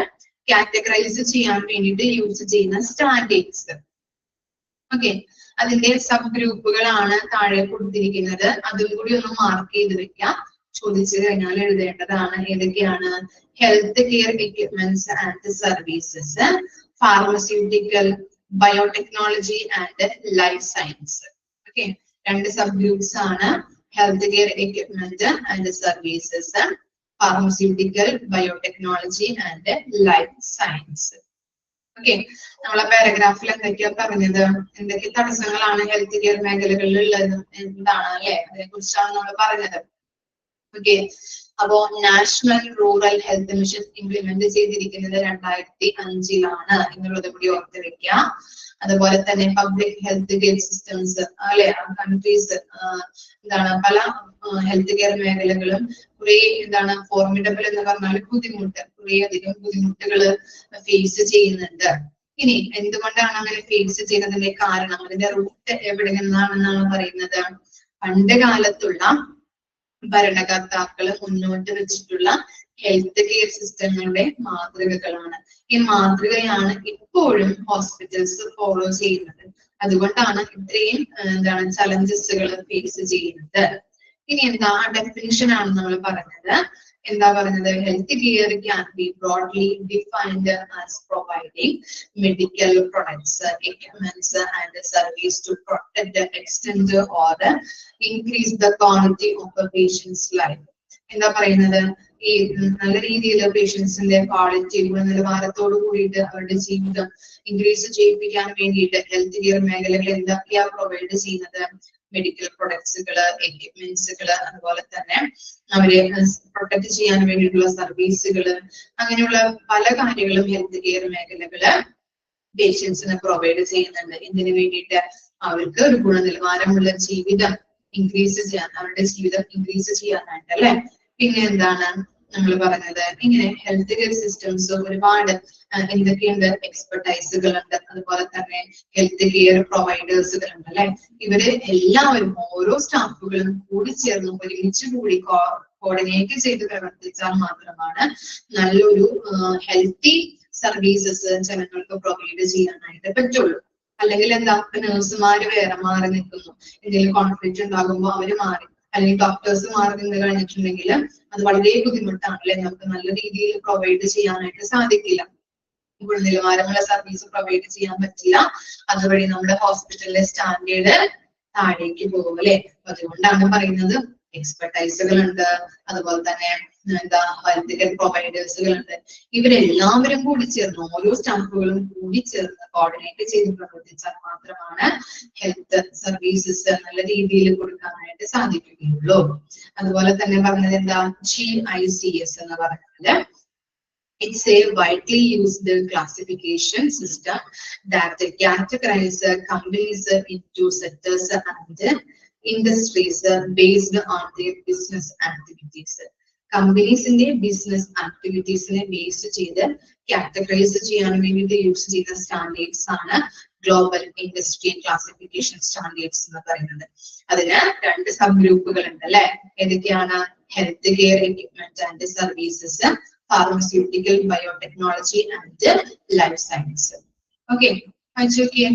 കാറ്റഗറൈസ് ചെയ്യാൻ വേണ്ടിയിട്ട് യൂസ് ചെയ്യുന്ന സ്റ്റാൻഡേർഡ്സ്. ഓക്കെ, അതിന്റെ സബ് ഗ്രൂപ്പുകളാണ് താഴെ കൊടുത്തിരിക്കുന്നത്. അതും കൂടി ഒന്ന് മാർക്ക് ചെയ്ത് വെക്കാം, ചോദിച്ചു കഴിഞ്ഞാൽ എഴുതേണ്ടതാണ്. ഏതൊക്കെയാണ്? Health care equipments and services, pharmaceutical, biotechnology and life science. Okay, രണ്ട് സബ് ഗ്രൂപ്പ്സ് ആണ്. Health care equipment and services, pharmaceutical, biotechnology and life science. Okay, നമ്മളെ പാരഗ്രാഫിൽ എന്തൊക്കെയാ പറഞ്ഞത്, എന്തൊക്കെ തടസ്സങ്ങളാണ് ഹെൽത്ത് കെയർ മേഖലകളിൽ ഉള്ളത് എന്താണ് അല്ലെ, അതിനെ കുറിച്ചാണ് നമ്മൾ പറഞ്ഞത്. ഓക്കെ, അപ്പോ national rural health mission implement ചെയ്തിരിക്കുന്നത് 2005 എന്നുള്ളത് കൂടി ഓർത്ത് വെക്കുക. അതുപോലെ തന്നെ പബ്ലിക് ഹെൽത്ത് കെയർ സിസ്റ്റംസ് അല്ലെ, കൺട്രീസ് എന്താണ് പല ഹെൽത്ത് കെയർ മേഖലകളും കുറെ ഫോർമിഡബിൾ എന്ന് പറഞ്ഞാൽ ബുദ്ധിമുട്ട്, കുറെ അധികം ബുദ്ധിമുട്ടുകൾ ഫേസ് ചെയ്യുന്നുണ്ട്. ഇനി എന്തുകൊണ്ടാണ് അങ്ങനെ ഫേസ് ചെയ്യുന്നതിന്റെ കാരണം, അതിന്റെ റൂട്ട് എവിടെ നിന്നാണെന്നാണ് പറയുന്നത്. പണ്ട് കാലത്തുള്ള ഭരണകർത്താക്കൾ മുന്നോട്ട് വെച്ചിട്ടുള്ള ഹെൽത്ത് കെയർ സിസ്റ്റങ്ങളുടെ മാതൃകകളാണ്. ഈ മാതൃകയാണ് ഇപ്പോഴും ഹോസ്പിറ്റൽസ് ഫോളോ ചെയ്യുന്നത്. അതുകൊണ്ടാണ് ഇത്രയും ചലഞ്ചസുകൾ ഫേസ് ചെയ്യുന്നത്. ഇനി എന്താ ഡെഫിനിഷൻ ആണ് നമ്മൾ പറഞ്ഞത്. എന്താ പറഞ്ഞത്? Health care can be broadly defined as providing medical products, equipments and service to protect, extend or increase the quality of a patients life. എന്താ പറയുന്നത്? ഈ നല്ല രീതിയിൽ പേഷ്യൻസിന്റെ ക്വാളിറ്റി ഗുണനിലവാരത്തോട് കൂടിയിട്ട് അവരുടെ ജീവിതം ഇൻക്രീസ് ചെയ്യിപ്പിക്കാൻ വേണ്ടിയിട്ട് ഹെൽത്ത് കെയർ മേഖലകൾ എന്തൊക്കെയാ പ്രൊവൈഡ് ചെയ്യുന്നത്? മെഡിക്കൽ പ്രൊഡക്ട്സുകള്, എക്യുപ്മെന്റ്സുകള്, അതുപോലെ തന്നെ അവരെ പ്രൊട്ടക്ട് ചെയ്യാൻ വേണ്ടിയിട്ടുള്ള സർവീസുകള്, അങ്ങനെയുള്ള പല കാര്യങ്ങളും ഹെൽത്ത് കെയർ മേഖലകള് പേഷ്യൻസിന് പ്രൊവൈഡ് ചെയ്യുന്നുണ്ട്. ഇതിനു വേണ്ടിയിട്ട് അവർക്ക് ഒരു ഗുണനിലവാരമുള്ള ജീവിതം ഇൻക്രീസ് ചെയ്യാൻ, അവരുടെ ജീവിതം ഇൻക്രീസ് ചെയ്യാനായിട്ട് അല്ലെ. പിന്നെ എന്താണ് നമ്മൾ പറഞ്ഞത്, ഇങ്ങനെ ഹെൽത്ത് കെയർ സിസ്റ്റംസ് ഒരുപാട് എന്തൊക്കെയുണ്ട്, എക്സ്പെർട്ടൈസുകൾ ഉണ്ട്, അതുപോലെ തന്നെ ഹെൽത്ത് കെയർ പ്രൊവൈഡേഴ്സുകൾ ഉണ്ട് അല്ലെ. ഇവര് എല്ലാവരും ഓരോ സ്റ്റാഫുകളും കൂടി ചേർന്ന് ഒരുമിച്ച് കൂടി കോർഡിനേറ്റ് ചെയ്ത് പ്രവർത്തിച്ചാൽ മാത്രമാണ് നല്ലൊരു ഹെൽത്തി സർവീസസ് ജനങ്ങൾക്ക് പ്രൊവൈഡ് ചെയ്യാനായിട്ട് പറ്റുള്ളൂ. അല്ലെങ്കിൽ എന്താ, നഴ്സുമാര് വേറെ മാറി നിൽക്കുന്നു, എന്തെങ്കിലും കോൺഫ്ലിക്റ്റ് ഉണ്ടാകുമ്പോൾ അവര് മാറി, അല്ലെങ്കിൽ ഡോക്ടേഴ്സ് മാറി നിന്ന് കഴിഞ്ഞിട്ടുണ്ടെങ്കിൽ അത് വളരെ ബുദ്ധിമുട്ടാണ് അല്ലെ. നമുക്ക് നല്ല രീതിയിൽ പ്രൊവൈഡ് ചെയ്യാനായിട്ട് സാധിക്കില്ല, ഗുണനിലവാരമുള്ള സർവീസ് പ്രൊവൈഡ് ചെയ്യാൻ പറ്റില്ല. അതുവഴി നമ്മുടെ ഹോസ്പിറ്റലിലെ സ്റ്റാൻഡേർഡ് താഴേക്ക് പോകും അല്ലെ. അതുകൊണ്ടാണ് പറയുന്നത് എക്സ്പെർട്ടൈസുകൾ ഉണ്ട്, അതുപോലെ തന്നെ എന്താ ഹെൽത്ത് കെയർ പ്രൊവൈഡേഴ്സുകൾ ഉണ്ട്. ഇവരെല്ലാവരും കൂടി ചേർന്ന്, ഓരോ സ്റ്റാഫുകളും കൂടി ചേർന്ന് കോർഡിനേറ്റ് ചെയ്ത് പ്രവർത്തിച്ചാൽ മാത്രമാണ് ഹെൽത്ത് സർവീസസ് നല്ല രീതിയിൽ കൊടുക്കാനായിട്ട് സാധിക്കുകയുള്ളൂ. അതുപോലെ തന്നെ പറഞ്ഞത് എന്താ, GICS എന്ന് പറഞ്ഞാല് it's a widely used classification system that categorizes companies into sectors and industries based on their business activities. കമ്പനീസിന്റെ ബിസിനസ് ആക്ടിവിറ്റീസിനെ ബേസ് ചെയ്ത് കാറ്റഗറൈസ് ചെയ്യാൻ വേണ്ടിയിട്ട് യൂസ് ചെയ്യുന്ന സ്റ്റാൻഡേർഡ്സ് ആണ് ഗ്ലോബൽ ഇൻഡസ്ട്രി ക്ലാസിഫിക്കേഷൻ സ്റ്റാൻഡേർഡ്സ് എന്ന് പറയുന്നത്. അതിന് രണ്ട് സബ് ഗ്രൂപ്പുകൾ ഉണ്ട് അല്ലെ. ഏതൊക്കെയാണ്? Health care equipment and services, pharmaceutical, biotechnology and life science. Okay, വായിച്ചോക്കിയേ.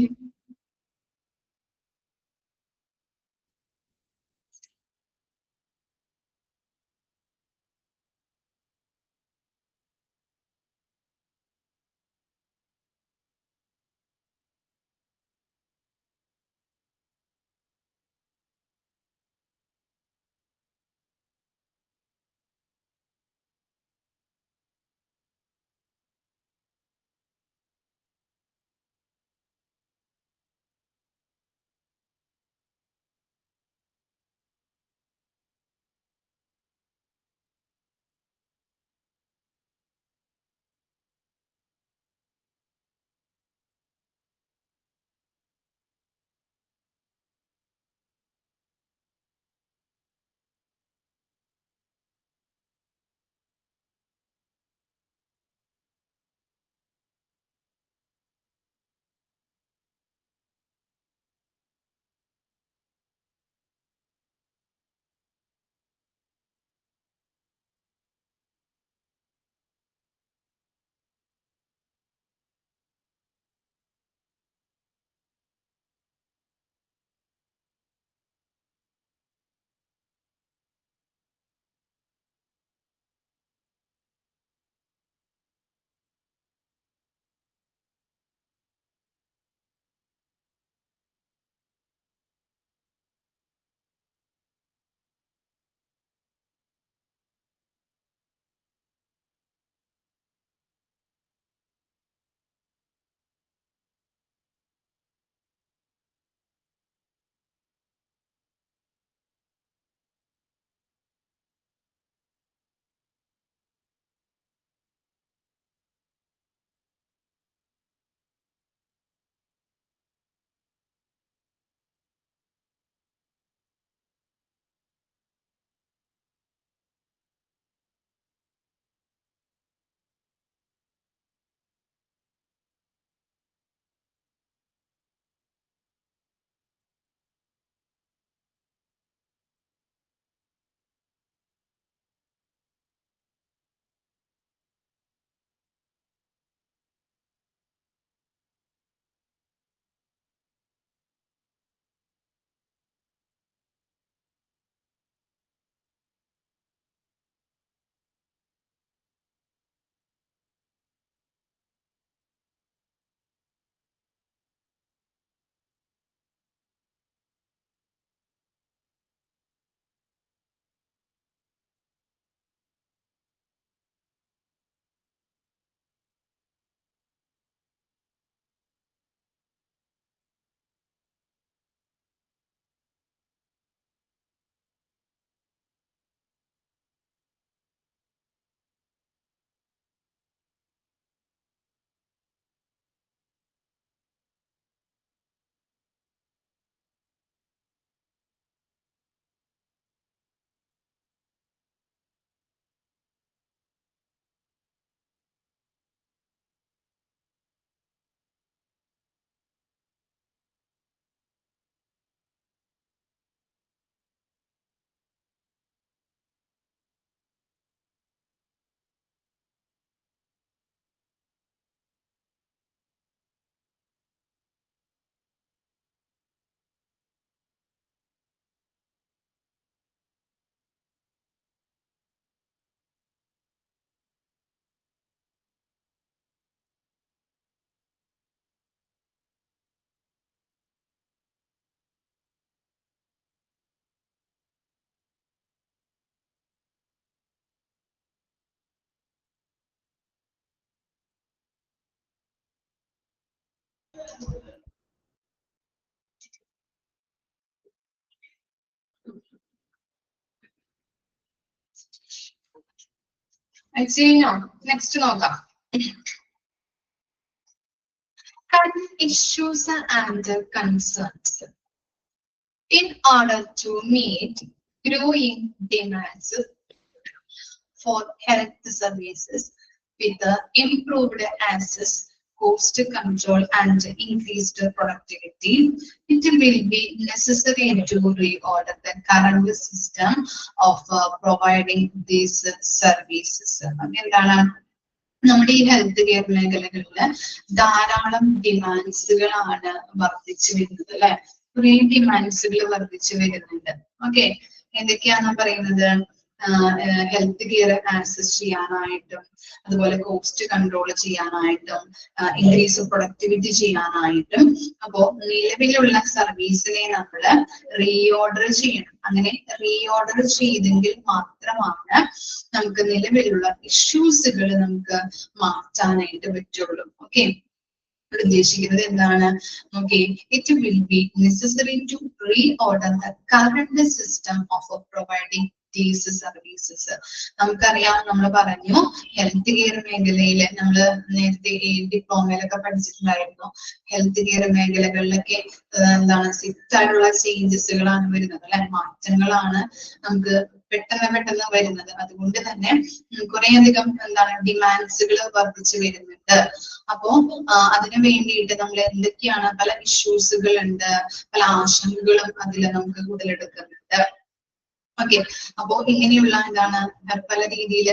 നെക്സ്റ്റ് നോക്കാം. Issues and concerns. In order to meet growing demands for health services with the improved access, cost control and increased productivity, it will be necessary to reorder the current system of providing these services. എന്താണ് നമ്മുടെ ഈ ഹെൽത്ത് കെയർ മേഖലകളില് ധാരാളം ഡിമാൻഡ്സുകളാണ് വർദ്ധിച്ചു വരുന്നത് അല്ലെ. കുറേ ഡിമാൻഡ്സുകൾ വർദ്ധിച്ചു വരുന്നുണ്ട്. ഓക്കെ, എന്തൊക്കെയാണെന്ന് പറയുന്നത്? ഹെൽത്ത് കെയർ ആക്സസ് ചെയ്യാനായിട്ടും, അതുപോലെ കോസ്റ്റ് കൺട്രോൾ ചെയ്യാനായിട്ടും, ഇൻക്രീസ് പ്രൊഡക്ടിവിറ്റി ചെയ്യാനായിട്ടും. അപ്പോ നിലവിലുള്ള സർവീസിനെ നമ്മൾ റീഓർഡർ ചെയ്യണം. അങ്ങനെ റീഓർഡർ ചെയ്തെങ്കിൽ മാത്രമാണ് നമുക്ക് നിലവിലുള്ള ഇഷ്യൂസുകൾ നമുക്ക് മാറ്റാനായിട്ട് പറ്റുള്ളൂ. ഓക്കെ, ഉദ്ദേശിക്കുന്നത് എന്താണ്? Okay, it will be necessary to reorder the current system of providing these services. നമുക്കറിയാം, നമ്മൾ പറഞ്ഞു ഹെൽത്ത് കെയർ മേഖലയിൽ നമ്മൾ നേരത്തെ ഡിപ്ലോമയിലൊക്കെ പഠിച്ചിട്ടുണ്ടായിരുന്നു. ഹെൽത്ത് കെയർ മേഖലകളിലൊക്കെ എന്താണ് സ്വിഫ്റ്റ് ആയിട്ടുള്ള ചേഞ്ചസുകളാണ് വരുന്നത് അല്ലെ, മാറ്റങ്ങളാണ് നമുക്ക് പെട്ടെന്ന് വരുന്നത്. അതുകൊണ്ട് തന്നെ കുറേയധികം എന്താണ് ഡിമാൻഡ്സുകൾ വർദ്ധിച്ചു വരുന്നുണ്ട്. അപ്പോ അതിനു വേണ്ടിയിട്ട് നമ്മൾ എന്തൊക്കെയാണ്, പല ഇഷ്യൂസുകൾ ഉണ്ട്, പല ആശങ്കകളും അതിൽ നമുക്ക് ഉടലെടുക്കുന്നുണ്ട്. ഓക്കെ, അപ്പോ ഇങ്ങനെയുള്ള എന്താണ് പല രീതിയിൽ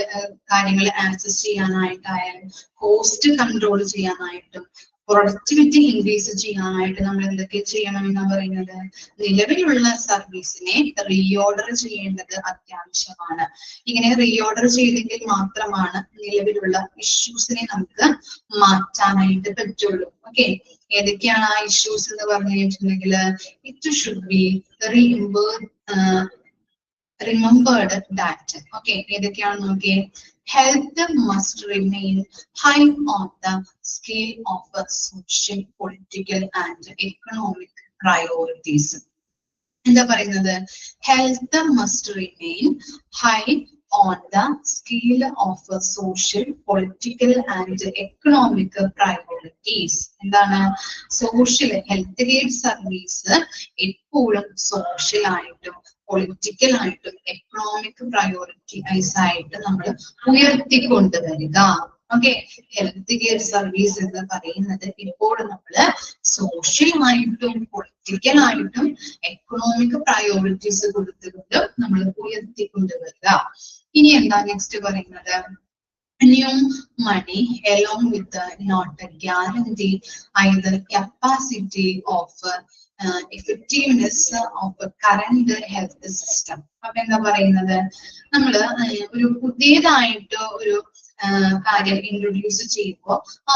കാര്യങ്ങൾ ആക്സസ് ചെയ്യാനായിട്ടായാലും, കോസ്റ്റ് കൺട്രോൾ ചെയ്യാനായിട്ടും, പ്രൊഡക്ടിവിറ്റി ഇൻക്രീസ് ചെയ്യാനായിട്ട് നമ്മൾ എന്തൊക്കെ ചെയ്യണം എന്നാണ് പറയുന്നത്? നിലവിലുള്ള സർവീസിനെ റീഓർഡർ ചെയ്യേണ്ടത് അത്യാവശ്യമാണ്. ഇങ്ങനെ റീഓർഡർ ചെയ്തെങ്കിൽ മാത്രമാണ് നിലവിലുള്ള ഇഷ്യൂസിനെ നമുക്ക് മാറ്റാനായിട്ട് പറ്റുള്ളൂ. ഓക്കെ, ഏതൊക്കെയാണ് ആ ഇഷ്യൂസ് എന്ന് പറഞ്ഞു കഴിഞ്ഞിട്ടുണ്ടെങ്കിൽ, it should be remembered that. Okay, ഏതൊക്കെയാണ് നോക്കിയേ? Health must remain high on the scale of social, political and economic priorities. എന്താ പറയുന്നത്? Health must remain high on the scale of social, political and economic priorities. എന്താണ്? സോഷ്യൽ ഹെൽത്ത് കെയർ സർവീസ് എപ്പോഴും സോഷ്യൽ ആയിട്ടും പൊളിറ്റിക്കൽ ആയിട്ടും എക്കണോമിക് പ്രയോറിറ്റീസ് ആയിട്ട് നമ്മൾ ഉയർത്തിക്കൊണ്ടുവരിക. ഓക്കെ, ഹെൽത്ത് കെയർ സർവീസ് എന്ന് പറയുന്നത് ഇപ്പോഴും നമ്മള് സോഷ്യലായിട്ടും പൊളിറ്റിക്കലായിട്ടും എക്കണോമിക് പ്രയോറിറ്റീസ് കൊടുത്തുകൊണ്ട് നമ്മൾ ഉയർത്തിക്കൊണ്ടുവരിക. ഇനി എന്താ നെക്സ്റ്റ് പറയുന്നത്? New money along with not a guarantee either capacity of effectiveness of current health system. അപ്പൊ എന്താ പറയുന്നത്? നമ്മള് ഒരു പുതിയതായിട്ട് ഒരു കാര്യം ഇൻട്രൊഡ്യൂസ് ചെയ്യുമ്പോൾ ആ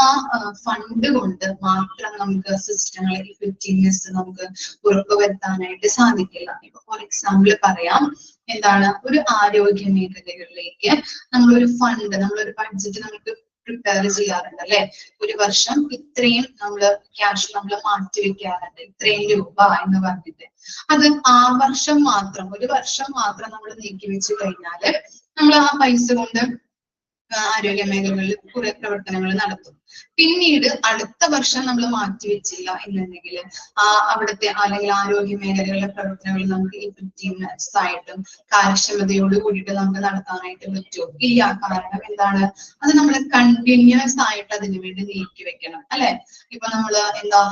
ഫണ്ട് കൊണ്ട് മാത്രം നമുക്ക് സിസ്റ്റങ്ങളെ ഇഫക്റ്റീവ്നെസ് നമുക്ക് ഉറപ്പുവരുത്താനായിട്ട് സാധിക്കില്ല. ഇപ്പൊ ഫോർ എക്സാമ്പിൾ പറയാം, എന്താണ്, ഒരു ആരോഗ്യ മേഖലകളിലേക്ക് നമ്മളൊരു ഫണ്ട്, നമ്മളൊരു ബഡ്ജറ്റ് നമുക്ക് പ്രിപ്പയർ ചെയ്യാറുണ്ട് അല്ലെ. ഒരു വർഷം ഇത്രയും നമ്മള് ക്യാഷ് നമ്മൾ മാറ്റിവെക്കാറുണ്ട്, ഇത്രയും രൂപ എന്ന് പറഞ്ഞിട്ട്. അത് ആ വർഷം മാത്രം, ഒരു വർഷം മാത്രം നമ്മൾ നീക്കി വെച്ച് കഴിഞ്ഞാല് നമ്മൾ ആ പൈസ കൊണ്ട് ആരോഗ്യ മേഖലകളിൽ കുറെ പ്രവർത്തനങ്ങൾ നടത്തും. പിന്നീട് അടുത്ത വർഷം നമ്മൾ മാറ്റിവെച്ചില്ല എന്നുണ്ടെങ്കിൽ അവിടുത്തെ അല്ലെങ്കിൽ ആരോഗ്യ മേഖലകളിലെ പ്രവർത്തനങ്ങൾ നമുക്ക് ഇഫക്റ്റീവ്നെസ് ആയിട്ടും കാര്യക്ഷമതയോട് കൂടിയിട്ട് നമുക്ക് നടത്താനായിട്ട് പറ്റുമോ? ഇല്ല. കാരണം എന്താണ്? അത് നമ്മൾ കണ്ടിന്യൂസ് ആയിട്ട് അതിനു വേണ്ടി നീക്കി വെക്കണം അല്ലെ. ഇപ്പൊ നമ്മള് എന്താ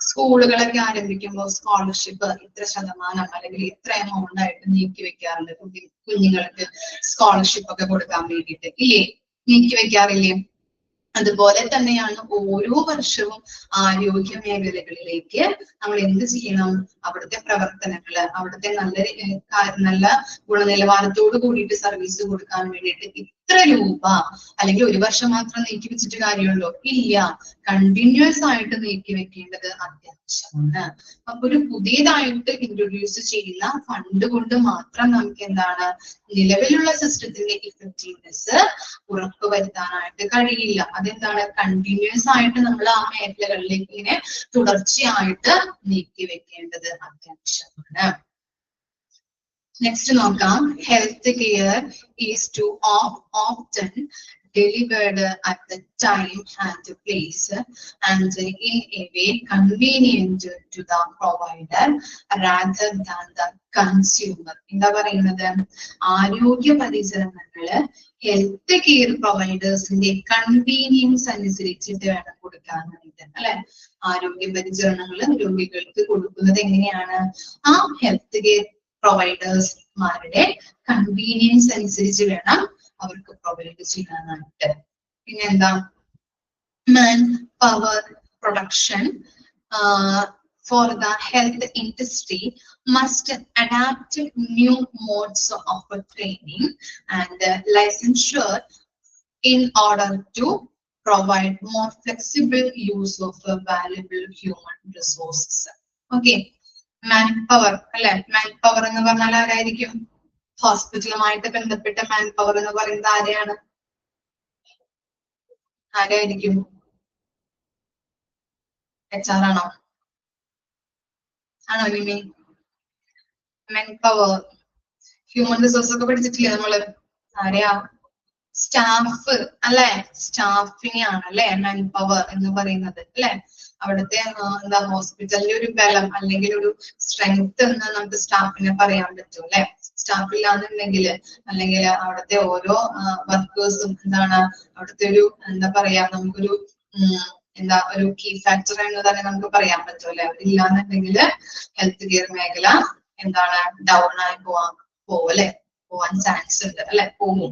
സ്കൂളുകളൊക്കെ ആരംഭിക്കുമ്പോൾ സ്കോളർഷിപ്പ് ഇത്ര ശതമാനം അല്ലെങ്കിൽ ഇത്ര എമൗണ്ട് ആയിട്ട് നീക്കി വെക്കാറുണ്ട്. കുഞ്ഞുങ്ങൾക്ക് സ്കോളർഷിപ്പ് ഒക്കെ കൊടുക്കാൻ വേണ്ടിയിട്ട് ഇല്ലേ, നീക്കി വെക്കാറില്ലേ? അതുപോലെ തന്നെയാണ് ഓരോ വർഷവും ആരോഗ്യ മേഖലകളിലേക്ക് നമ്മൾ എന്ത് ചെയ്യണം? അവിടുത്തെ പ്രവർത്തനങ്ങള്, അവിടുത്തെ നല്ല ഗുണനിലവാരത്തോട് കൂടിയിട്ട് സർവീസ് കൊടുക്കാൻ വേണ്ടിയിട്ട് ഇത്ര രൂപ അല്ലെങ്കിൽ ഒരു വർഷം മാത്രം നീക്കി വെച്ചിട്ട് കാര്യമുള്ളൂ? ഇല്ല, കണ്ടിന്യൂസ് ആയിട്ട് നീക്കി വെക്കേണ്ടത് അത്യാവശ്യമാണ്. അപ്പൊ ഒരു പുതിയതായിട്ട് ഇൻട്രൊഡ്യൂസ് ചെയ്യുന്ന ഫണ്ട് കൊണ്ട് മാത്രം നമുക്ക് എന്താണ് നിലവിലുള്ള സിസ്റ്റത്തിന്റെ ഇഫക്റ്റീവ്നെസ് ഉറപ്പുവരുത്താനായിട്ട് കഴിയില്ല. അതെന്താണ്, കണ്ടിന്യൂസ് ആയിട്ട് നമ്മൾ ആ മേഖലകളിലേക്ക് ഇങ്ങനെ തുടർച്ചയായിട്ട് നീക്കി വെക്കേണ്ടത് അത്യാവശ്യമാണ്. നെക്സ്റ്റ് നോക്കാം. Health care is to often delivered at the time and place and in a way convenient to the provider rather than the consumer. എന്താ പറയുന്നത്? ആരോഗ്യ പരിചരണങ്ങള് ഹെൽത്ത് കെയർ പ്രൊവൈഡേഴ്സിന്റെ കൺവീനിയൻസ് അനുസരിച്ചിട്ട് വേണം കൊടുക്കാനായിട്ട്, അല്ലെ? ആരോഗ്യ പരിചരണങ്ങൾ രോഗികൾക്ക് കൊടുക്കുന്നത് എങ്ങനെയാണ്? ആ ഹെൽത്ത് കെയർ പ്രൊവൈഡേഴ്സ്മാരുടെ കൺവീനിയൻസ് അനുസരിച്ച് വേണം അവർക്ക് പ്രൊവൈഡ് ചെയ്യാനായിട്ട്. പിന്നെ എന്താ? Man power production for the health industry must adapt new modes of training and licensure in order to provide more flexible use of valuable human resources. Okay, manpower, അല്ലെ? manpower എന്ന് പറഞ്ഞാൽ ആരായിരിക്കും? ഹോസ്പിറ്റലുമായിട്ട് ബന്ധപ്പെട്ട manpower എന്ന് പറയുന്നത് ആരെയാണ്? ആരായിരിക്കും? HR ആണോ? ആണോ മിമി? manpower, ഹ്യൂമൻ റിസോഴ്സ് ഒക്കെ പഠിച്ചിട്ടില്ലേ നമ്മള്? ആരെയാ? സ്റ്റാഫ്, അല്ലെ? സ്റ്റാഫിനെയാണ് അല്ലെ manpower എന്ന് പറയുന്നത്, അല്ലെ? അവിടുത്തെ എന്താ ഹോസ്പിറ്റലിന്റെ ഒരു ബലം അല്ലെങ്കിൽ ഒരു സ്ട്രെങ്ത് എന്ന് നമുക്ക് സ്റ്റാഫിനെ പറയാൻ പറ്റും, അല്ലെ? സ്റ്റാഫ് ഇല്ലാന്നുണ്ടെങ്കിൽ അല്ലെങ്കിൽ അവിടുത്തെ ഓരോ വർക്കേഴ്സും എന്താണ് അവിടുത്തെ ഒരു എന്താ പറയാ നമുക്കൊരു എന്താ ഒരു കീ ഫാക്ടർ എന്ന് തന്നെ നമുക്ക് പറയാൻ പറ്റും, അല്ലെ? അവരില്ലാന്നുണ്ടെങ്കിൽ ഹെൽത്ത് കെയർ മേഖല എന്താണ് ഡൗൺ ആയി പോവാൻ ചാൻസ് ഉണ്ട്, അല്ലെ? പോകും.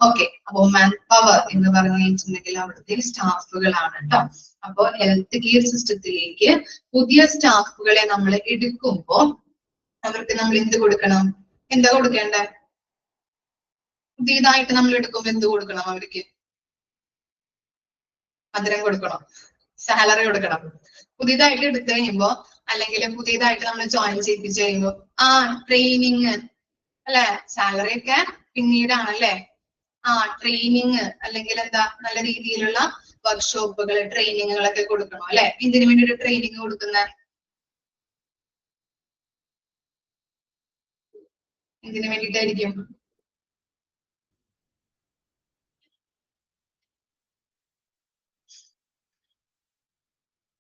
ഓക്കെ, അപ്പൊ മാൻ പവർ എന്ന് പറഞ്ഞിട്ടുണ്ടെങ്കിൽ അവിടുത്തെ സ്റ്റാഫുകളാണ് കേട്ടോ. അപ്പൊ ഹെൽത്ത് കെയർ സിസ്റ്റത്തിലേക്ക് പുതിയ സ്റ്റാഫുകളെ നമ്മൾ എടുക്കുമ്പോ അവർക്ക് നമ്മൾ എന്ത് കൊടുക്കണം? എന്താ കൊടുക്കേണ്ടേ? പുതിയതായിട്ട് നമ്മൾ എടുക്കുമ്പോ എന്ത് കൊടുക്കണം? അവർക്ക് മധുരം കൊടുക്കണം, സാലറി കൊടുക്കണം. പുതിയതായിട്ട് എടുത്തു കഴിയുമ്പോ അല്ലെങ്കിൽ പുതിയതായിട്ട് നമ്മൾ ജോയിൻ ചെയ്യിപ്പിച്ചു കഴിയുമ്പോ ട്രെയിനിങ്, അല്ലെ? സാലറി ഒക്കെ പിന്നീടാണ്, അല്ലെ? ട്രെയിനിങ് അല്ലെങ്കിൽ എന്താ നല്ല രീതിയിലുള്ള വർക്ക്ഷോപ്പുകൾ, ട്രെയിനിങ്ങുകളൊക്കെ കൊടുക്കണം, അല്ലെ? ഇതിനു വേണ്ടിയിട്ട് ട്രെയിനിങ് കൊടുക്കുന്ന എന്തിനു വേണ്ടിയിട്ടായിരിക്കും?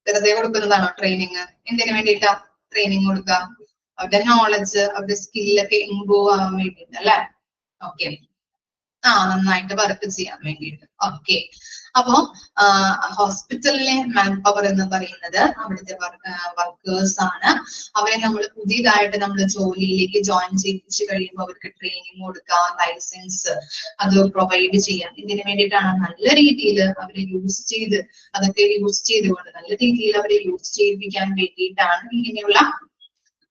വെറുതെ കൊടുക്കുന്നതാണോ ട്രെയിനിങ്? എന്തിനു വേണ്ടിയിട്ടാ ട്രെയിനിങ് കൊടുക്കുക? അവരുടെ നോളജ്, അവരുടെ സ്കില്ലൊക്കെ ഇംപ്രൂവ് ആവാൻ വേണ്ടിയിട്ട്, അല്ലെ? ഓക്കെ, നന്നായിട്ട് വർക്ക് ചെയ്യാൻ വേണ്ടിയിട്ട്. ഓക്കെ, അപ്പോ ഹോസ്പിറ്റലിലെ മാൻ പവർ എന്ന് പറയുന്നത് അവിടുത്തെ വർക്കേഴ്സ് ആണ്. അവരെ നമ്മൾ പുതിയതായിട്ട് നമ്മൾ ജോലിയിലേക്ക് ജോയിൻ ചെയ്യിപ്പിച്ചു കഴിയുമ്പോൾ അവർക്ക് ട്രെയിനിങ് കൊടുക്കുക, ലൈസൻസ് അത് പ്രൊവൈഡ് ചെയ്യാം. ഇതിനു വേണ്ടിയിട്ടാണ് നല്ല രീതിയിൽ അവരെ അതൊക്കെ യൂസ് ചെയ്തുകൊണ്ട് നല്ല രീതിയിൽ അവരെ യൂസ് ചെയ്യിപ്പിക്കാൻ വേണ്ടിയിട്ടാണ് ഇങ്ങനെയുള്ള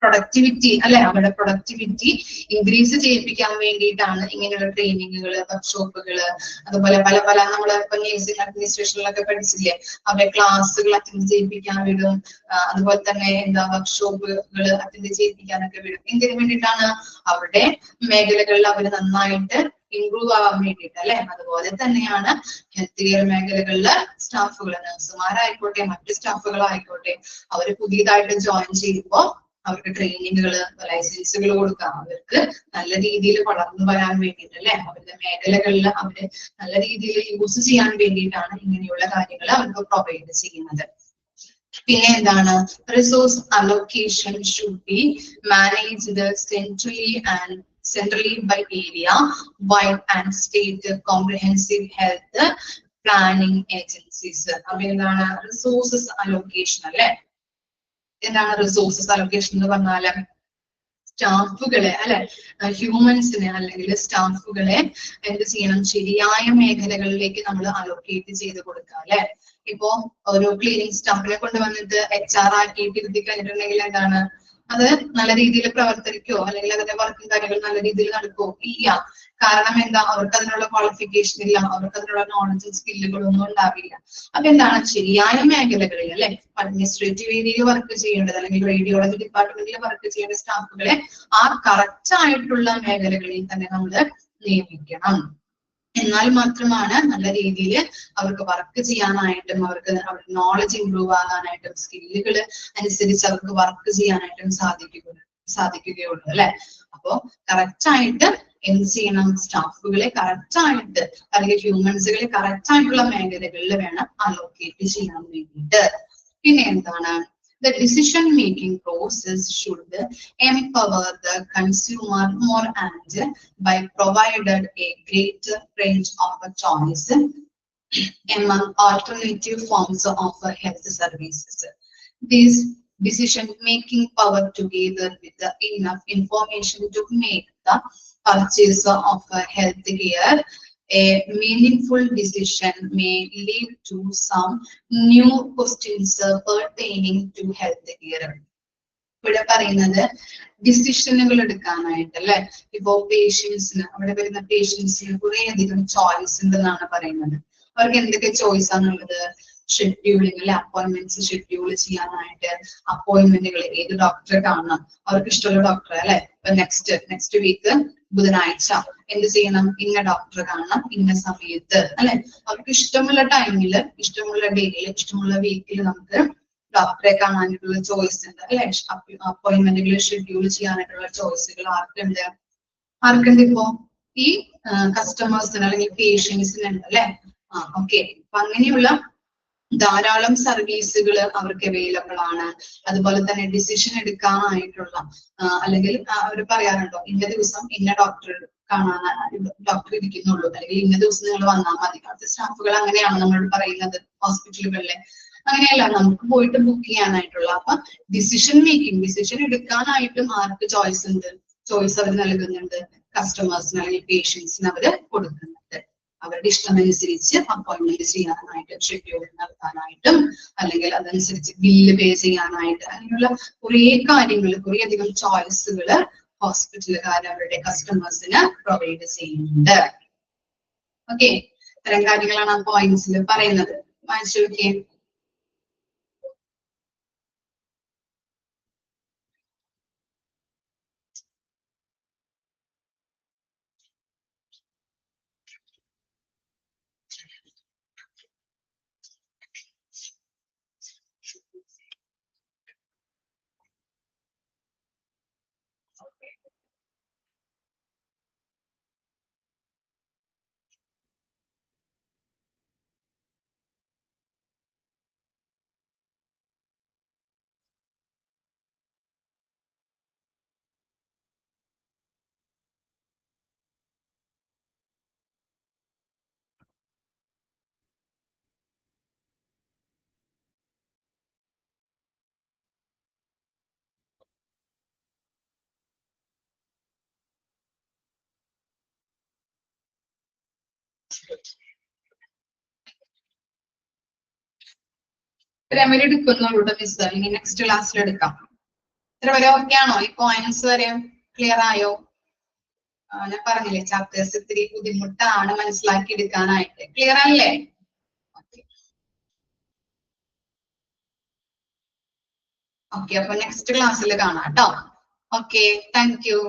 പ്രൊഡക്ടിവിറ്റി, അല്ലെ? അവരുടെ പ്രൊഡക്ടിവിറ്റി ഇൻക്രീസ് ചെയ്യിപ്പിക്കാൻ വേണ്ടിയിട്ടാണ് ഇങ്ങനെയുള്ള ട്രെയിനിങ്ങുകൾ, വർക്ക്ഷോപ്പുകള്, അതുപോലെ പല പല നമ്മള് ഇപ്പൊ നേഴ്സിംഗ് അഡ്മിനിസ്ട്രേഷനിലൊക്കെ പഠിച്ചില്ലേ, അവരുടെ ക്ലാസ്സുകൾ അറ്റൻഡ് ചെയ്യിപ്പിക്കാൻ വിടും, അതുപോലെ തന്നെ എന്താ വർക്ക്ഷോപ്പുകൾ അറ്റൻഡ് ചെയ്യിപ്പിക്കാനൊക്കെ വിടും. എന്തിനു വേണ്ടിയിട്ടാണ്? അവരുടെ മേഖലകളിൽ അവർ നന്നായിട്ട് ഇംപ്രൂവ് ആവാൻ വേണ്ടിയിട്ട്, അല്ലെ? അതുപോലെ തന്നെയാണ് ഹെൽത്ത് കെയർ മേഖലകളിലെ സ്റ്റാഫുകൾ, നഴ്സുമാരായിക്കോട്ടെ മറ്റു സ്റ്റാഫുകളായിക്കോട്ടെ, അവർ പുതിയതായിട്ട് ജോയിൻ ചെയ്യുമ്പോ അവർക്ക് ട്രെയിനിങ്ങുകള്, ലൈസൻസുകൾ കൊടുക്കാം, അവർക്ക് നല്ല രീതിയിൽ വളർന്നു വരാൻ വേണ്ടിയിട്ട്, അല്ലെ? അവരുടെ മേഖലകളിൽ അവര് നല്ല രീതിയിൽ യൂസ് ചെയ്യാൻ വേണ്ടിയിട്ടാണ് ഇങ്ങനെയുള്ള കാര്യങ്ങൾ അവർക്ക് പ്രൊവൈഡ് ചെയ്യുന്നത്. പിന്നെ എന്താണ്? Resource allocation should be managed centrally by area wide and state comprehensive health planning agencies. അപ്പൊ എന്താണ് റിസോഴ്സസ് അലോക്കേഷൻ, അല്ലെ? എന്താണ് റിസോഴ്സസ് അലോക്കേഷൻ എന്ന് പറഞ്ഞാല്? സ്റ്റാഫുകളെ, അല്ലെ? ഹ്യൂമൻസിനെ അല്ലെങ്കിൽ സ്റ്റാഫുകളെ എന്ത് ചെയ്യണം? ശരിയായ മേഖലകളിലേക്ക് നമ്മൾ അലോക്കേറ്റ് ചെയ്ത് കൊടുക്കുക, അല്ലെ? ഇപ്പോ ഒരു ക്ലീനിങ് സ്റ്റാഫിനെ കൊണ്ടുവന്നിട്ട് HR ആക്കിയിട്ട് ഇരുത്തി കഴിഞ്ഞിട്ടുണ്ടെങ്കിൽ എന്താണ് അത് നല്ല രീതിയിൽ പ്രവർത്തിക്കോ അല്ലെങ്കിൽ അതിന്റെ വർക്കും കാര്യങ്ങൾ നല്ല രീതിയിൽ നടക്കുമോ? ഇല്ല. കാരണം എന്താ? അവർക്ക് അതിനുള്ള ക്വാളിഫിക്കേഷൻ ഇല്ല, അവർക്ക് അതിനുള്ള നോളജും സ്കില്ലുകളും ഒന്നും ഉണ്ടാവില്ല. അപ്പൊ എന്താണ് ശരിയായ മേഖലകളിൽ അല്ലെ അഡ്മിനിസ്ട്രേറ്റീവ് ഏരിയയിൽ വർക്ക് ചെയ്യേണ്ടത് അല്ലെങ്കിൽ റേഡിയോളജി ഡിപ്പാർട്ട്മെന്റിൽ വർക്ക് ചെയ്യേണ്ട സ്റ്റാഫുകളെ ആ കറക്റ്റ് ആയിട്ടുള്ള മേഖലകളിൽ തന്നെ നമ്മൾ നിയമിക്കണം. എന്നാൽ മാത്രമാണ് നല്ല രീതിയിൽ അവർക്ക് വർക്ക് ചെയ്യാനായിട്ടും അവർക്ക് അവരുടെ നോളജ് ഇംപ്രൂവ് ആകാനായിട്ടും സ്കില്ലുകൾ അനുസരിച്ച് അവർക്ക് വർക്ക് ചെയ്യാനായിട്ടും സാധിക്കുകയുള്ളൂ അല്ലെ. അപ്പോ കറക്റ്റ് ആയിട്ട് എന്ത് ചെയ്യണം? സ്റ്റാഫുകളെ കറക്റ്റ് ആയിട്ട് അല്ലെങ്കിൽ ഹ്യൂമൻസുകളെ കറക്റ്റ് ആയിട്ടുള്ള മേഖലകളിൽ വേണം അലോക്കേറ്റ് ചെയ്യാൻ വേണ്ടിയിട്ട്. പിന്നെ എന്താണ്? The decision-making process should empower the consumer more and by provided a greater range of choice among alternative forms of health services. This decision-making power together with the enough information to make the purchase of health care a meaningful decision may lead to some new questions pertaining to health care. ഇവിടെ പറയുന്നത് ഡിസിഷനുകൾ എടുക്കാനായിട്ട് അല്ലെ. ഇപ്പോ പേഷ്യൻസിന് അവിടെ വരുന്ന പേഷ്യൻസിന് കുറെ അധികം ചോയ്സ് ഉണ്ടെന്നാണ് പറയുന്നത്. അവർക്ക് എന്തൊക്കെ ചോയ്സ് ആണുള്ളത്? ഷെഡ്യൂളിംഗ് അല്ലെ, അപ്പോയിന്റ്മെന്റ്സ് ഷെഡ്യൂൾ ചെയ്യാനായിട്ട് അപ്പോയിന്റ്മെന്റുകൾ ഏത് ഡോക്ടറെ കാണണം, അവർക്ക് ഇഷ്ടമുള്ള ഡോക്ടറെ അല്ലെ. ഇപ്പൊ നെക്സ്റ്റ് വീക്ക് ബുധനാഴ്ച എന്ത് ചെയ്യണം? ഇന്ന ഡോക്ടറെ കാണണം ഇന്ന സമയത്ത് അല്ലെ. അവർക്ക് ഇഷ്ടമുള്ള ടൈമില് ഇഷ്ടമുള്ള ഡേയില് ഇഷ്ടമുള്ള വീക്കിൽ നമുക്ക് ഡോക്ടറെ കാണാനായിട്ടുള്ള ചോയ്സ് ഉണ്ട് അല്ലെ. അപ്പോയിന്റ്മെന്റുകൾ ഷെഡ്യൂൾ ചെയ്യാനായിട്ടുള്ള ചോയ്സുകൾ ആർക്കുണ്ട് ഇപ്പോ? ഈ കസ്റ്റമേഴ്സിന് അല്ലെങ്കിൽ പേഷ്യൻസിനുണ്ട് അല്ലെ. ഓക്കെ. അപ്പൊ അങ്ങനെയുള്ള ധാരാളം സർവീസുകൾ അവർക്ക് അവൈലബിൾ ആണ്. അതുപോലെ തന്നെ ഡിസിഷൻ എടുക്കാനായിട്ടുള്ള അല്ലെങ്കിൽ അവർ പറയാറുണ്ടോ ഇന്ന ദിവസം ഇന്ന ഡോക്ടർ ഡോക്ടർ ഇരിക്കുന്നുള്ളൂ അല്ലെങ്കിൽ ഇന്ന ദിവസം നിങ്ങൾ വന്നാൽ മതി. അടുത്ത സ്റ്റാഫുകൾ അങ്ങനെയാണ് നമ്മളോട് പറയുന്നത് ഹോസ്പിറ്റലുകളിലെ. അങ്ങനെയല്ല, നമുക്ക് പോയിട്ട് ബുക്ക് ചെയ്യാനായിട്ടുള്ള. അപ്പൊ ഡിസിഷൻ എടുക്കാനായിട്ടും ആർക്ക് ചോയ്സ് ഉണ്ട്? ചോയ്സ് അവർ നൽകുന്നുണ്ട് കസ്റ്റമേഴ്സിന് അല്ലെങ്കിൽ പേഷ്യൻസിന് അവര് കൊടുക്കുന്നുണ്ട്. അവരുടെ ഇഷ്ടമനുസരിച്ച് അപ്പോയിന്റ്മെന്റ് ചെയ്യാനായിട്ടും ഷെഡ്യൂൾ നടത്താനായിട്ടും അല്ലെങ്കിൽ അതനുസരിച്ച് ബില്ല് പേ ചെയ്യാനായിട്ട് അങ്ങനെയുള്ള കുറെ കാര്യങ്ങൾ കുറെ അധികം ചോയ്സുകൾ ഹോസ്പിറ്റലുകാർ അവരുടെ കസ്റ്റമേഴ്സിന് പ്രൊവൈഡ് ചെയ്യുന്നുണ്ട്. ഓക്കെ, ഇത്തരം കാര്യങ്ങളാണ് ആ പോയിന്റ്സിൽ പറയുന്നത്. വായിച്ചു നോക്കിയേ. റെമഡി എടുക്കുന്നുള്ളൂ മിസ്, ഇനി നെക്സ്റ്റ് ക്ലാസ്സിൽ എടുക്കാം. ഇത്ര വരെ ഓക്കെ ആണോ? ഈ പോയിന്റ്സ് വരെ ക്ലിയർ ആയോ? ഞാൻ പറഞ്ഞില്ലേ ചാപ്റ്റേഴ്സ് ഇത്തിരി ബുദ്ധിമുട്ടാണ് മനസ്സിലാക്കി എടുക്കാനായിട്ട്. ക്ലിയർ ആയില്ലേ? ഓക്കെ, അപ്പൊ നെക്സ്റ്റ് ക്ലാസ്സിൽ കാണാം കേട്ടോ. Okay, thank you.